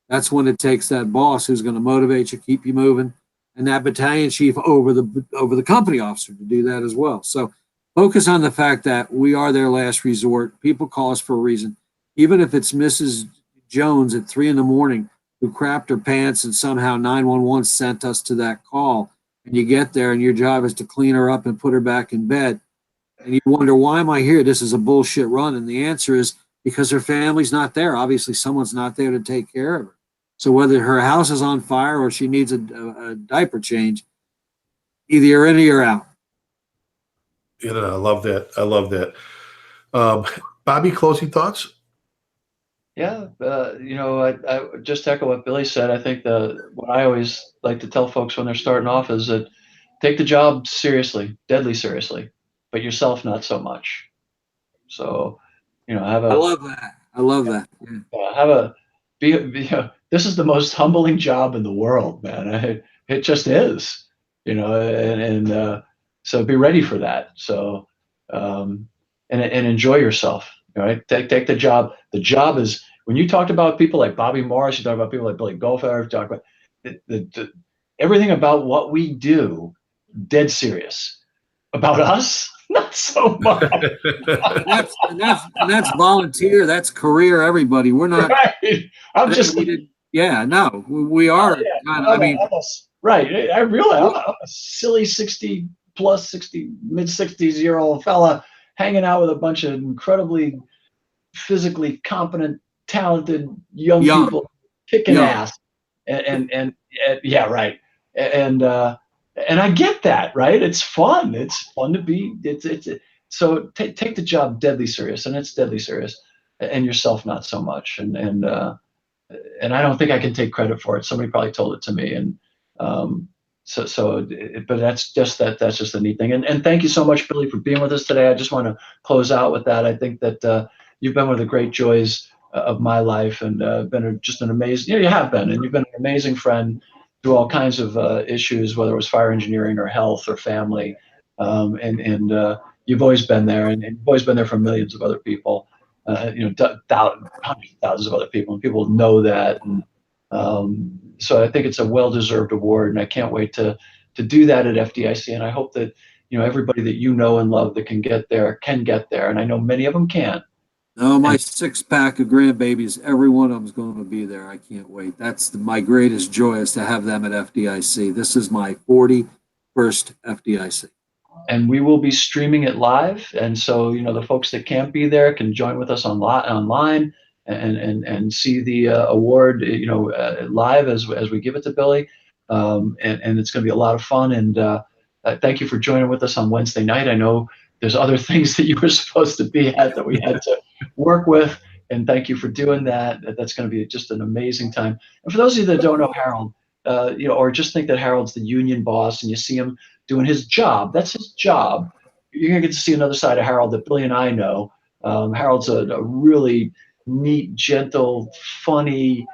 That's when it takes that boss who's going to motivate you, keep you moving, and that battalion chief over the company officer to do that as well. So focus on the fact that we are their last resort. People call us for a reason, even if it's Mrs. Jones at 3 a.m. who crapped her pants and somehow 911 sent us to that call. And you get there and your job is to clean her up and put her back in bed. And you wonder, why am I here? This is a bullshit run. And the answer is because her family's not there. Obviously, someone's not there to take care of her. So whether her house is on fire or she needs a diaper change, either you're in or you're out. I love that. I love that. Bobby, closing thoughts? Yeah, I just echo what Billy said. I think what I always like to tell folks when they're starting off is that take the job seriously, deadly seriously, but yourself not so much. So, have a. I love that. I love that. Yeah. Have a this is the most humbling job in the world, man. It just is, and so be ready for that. So, and enjoy yourself. All right, take the job. The job is when you talked about people like Bobby Morris, you talked about people like Billy Goldfeder, you talked about everything about what we do, dead serious. About us, not so much. that's volunteer. That's career. Everybody, we're not. Right. I'm just. Yeah, no, we are. Right. I realize I'm a silly 60 plus 60 mid 60s-year-old fella hanging out with a bunch of incredibly physically competent, talented young people kicking ass. And yeah, right. And I get that, right? It's fun. It's fun to be. So take the job deadly serious, and it's deadly serious, and yourself not so much. And I don't think I can take credit for it. Somebody probably told it to me, and but that's just a neat thing. And thank you so much, Billy, for being with us today. I just want to close out with that. I think that you've been one of the great joys of my life, and been just an amazing. You have been, and you've been an amazing friend through all kinds of issues, whether it was fire engineering or health or family, and you've always been there, and you've always been there for millions of other people. Hundreds of thousands of other people, and people know that. And so I think it's a well-deserved award, and I can't wait to do that at FDIC. And I hope that everybody that you know and love that can get there, and I know many of them can. Oh, my 6-pack of grandbabies, every one of them is going to be there. I can't wait. That's my greatest joy, is to have them at FDIC. This is my 41st FDIC. And we will be streaming it live. And so, the folks that can't be there can join with us online and see the award, live as we give it to Billy. And it's going to be a lot of fun. And thank you for joining with us on Wednesday night. I know there's other things that you were supposed to be at that we had to work with. And thank you for doing that. That's going to be just an amazing time. And for those of you that don't know Harold, or just think that Harold's the union boss and you see him doing his job, that's his job. You're going to get to see another side of Harold that Billy and I know. Harold's a really neat, gentle, funny,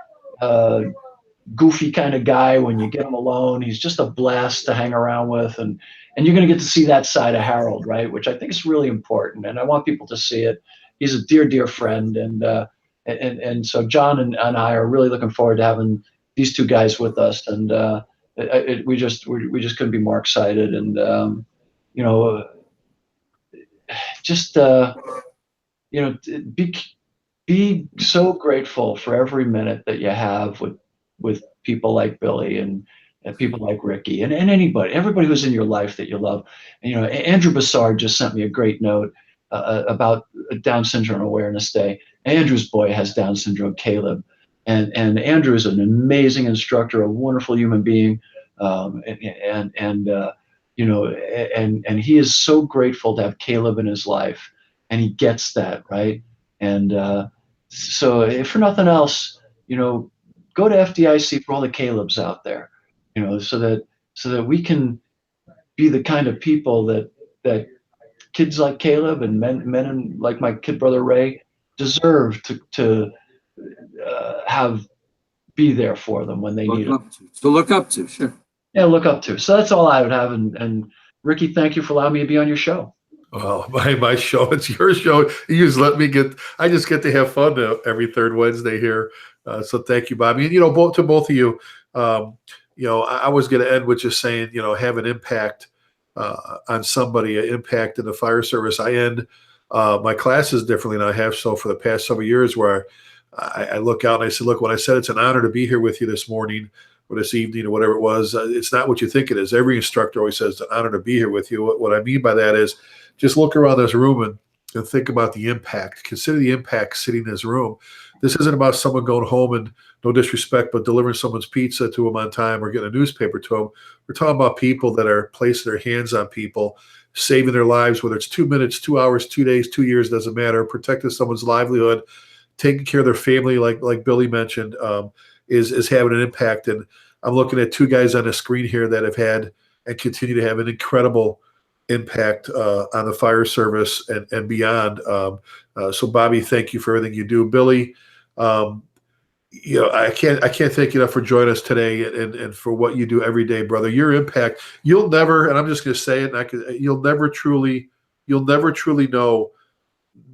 goofy kind of guy. When you get him alone, he's just a blast to hang around with. And you're going to get to see that side of Harold, right? Which I think is really important. And I want people to see it. He's a dear, dear friend. And so John and I are really looking forward to having these two guys with us. And we just couldn't be more excited. And, be so grateful for every minute that you have with people like Billy and people like Ricky and everybody who's in your life that you love. And, Andrew Bassard just sent me a great note about Down Syndrome Awareness Day. Andrew's boy has Down syndrome, Caleb, and Andrew is an amazing instructor, a wonderful human being, and he is so grateful to have Caleb in his life, and he gets that, right? And so if for nothing else, go to FDIC for all the Calebs out there, so that we can be the kind of people that kids like Caleb and men like my kid brother Ray deserve to be there for them when they need it. Look up to, sure. Yeah, look up to. So that's all I would have. And Ricky, thank you for allowing me to be on your show. Well, my show, it's your show. You just let me I just get to have fun every third Wednesday here. So thank you, Bobby. And, to both of you, I was going to end with just saying, have an impact on somebody, an impact in the fire service. I end my classes differently than I have so for the past several years, where I look out and I say, look, when I said it's an honor to be here with you this morning or this evening or whatever it was, it's not what you think it is. Every instructor always says it's an honor to be here with you. What I mean by that is just look around this room and think about the impact. Consider the impact sitting in this room. This isn't about someone going home and, no disrespect, but delivering someone's pizza to them on time or getting a newspaper to them. We're talking about people that are placing their hands on people, saving their lives, whether it's 2 minutes, 2 hours, 2 days, 2 years, doesn't matter, protecting someone's livelihood, taking care of their family, like Billy mentioned, is having an impact. And I'm looking at two guys on the screen here that have had and continue to have an incredible impact on the fire service and beyond. So Bobby, thank you for everything you do. Billy, I can't thank you enough for joining us today and for what you do every day, brother. Your impact, you'll never, and I'm just going to say it, you'll never truly know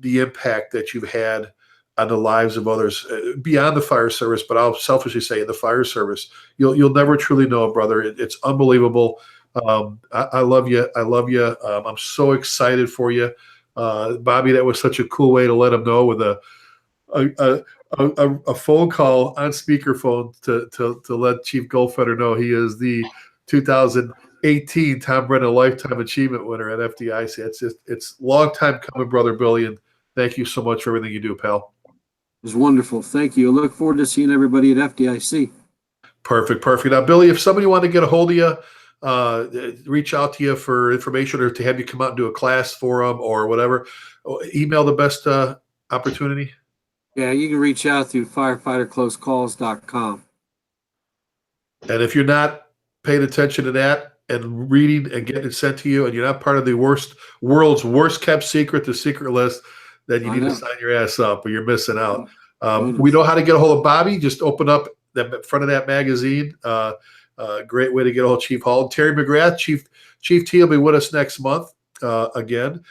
the impact that you've had on the lives of others beyond the fire service. But I'll selfishly say the fire service, you'll never truly know, brother. It's unbelievable. I love you. I love you. I'm so excited for you, Bobby. That was such a cool way to let him know with a phone call on speakerphone to let Chief Goldfeder know he is the 2018 Tom Brennan Lifetime Achievement winner at FDIC. It's a long time coming, brother Billy, and thank you so much for everything you do, pal. It was wonderful. Thank you. I look forward to seeing everybody at FDIC. Perfect. Now, Billy, if somebody wanted to get a hold of you, reach out to you for information or to have you come out and do a class for them or whatever, email the best opportunity. Yeah, you can reach out through firefighterclosecalls.com. And if you're not paying attention to that and reading and getting it sent to you, and you're not part of the world's worst kept secret, the secret list, then you need to sign your ass up or you're missing out. We know how to get a hold of Bobby. Just open up the front of that magazine. Great way to get a hold of Chief Hall. Terry McGrath, Chief T will be with us next month again.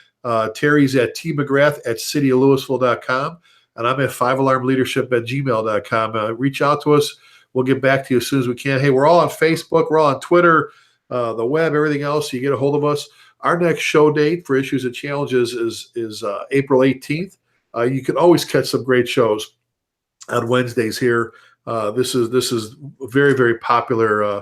Terry's at tmcgrath@cityoflouisville.com. And I'm at 5alarmleadership@gmail.com. Reach out to us. We'll get back to you as soon as we can. Hey, we're all on Facebook. We're all on Twitter, the web, everything else. So you get a hold of us. Our next show date for Issues and Challenges is April 18th. You can always catch some great shows on Wednesdays here. This is a very, very popular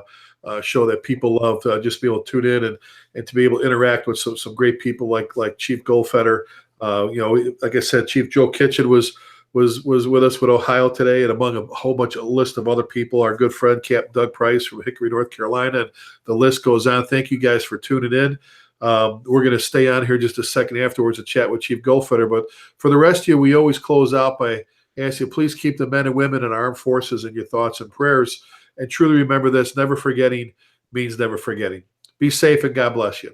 show that people love to just be able to tune in and to be able to interact with some great people like Chief Goldfeder. Like I said, Chief Joe Kitchen was with us with Ohio today, and among a whole bunch of list of other people, our good friend Captain Doug Price from Hickory, North Carolina, and the list goes on. Thank you guys for tuning in. We're going to stay on here just a second afterwards to chat with Chief Goldfeder, but for the rest of you, we always close out by asking you, please keep the men and women in our armed forces in your thoughts and prayers, and truly remember this: never forgetting means never forgetting. Be safe and God bless you.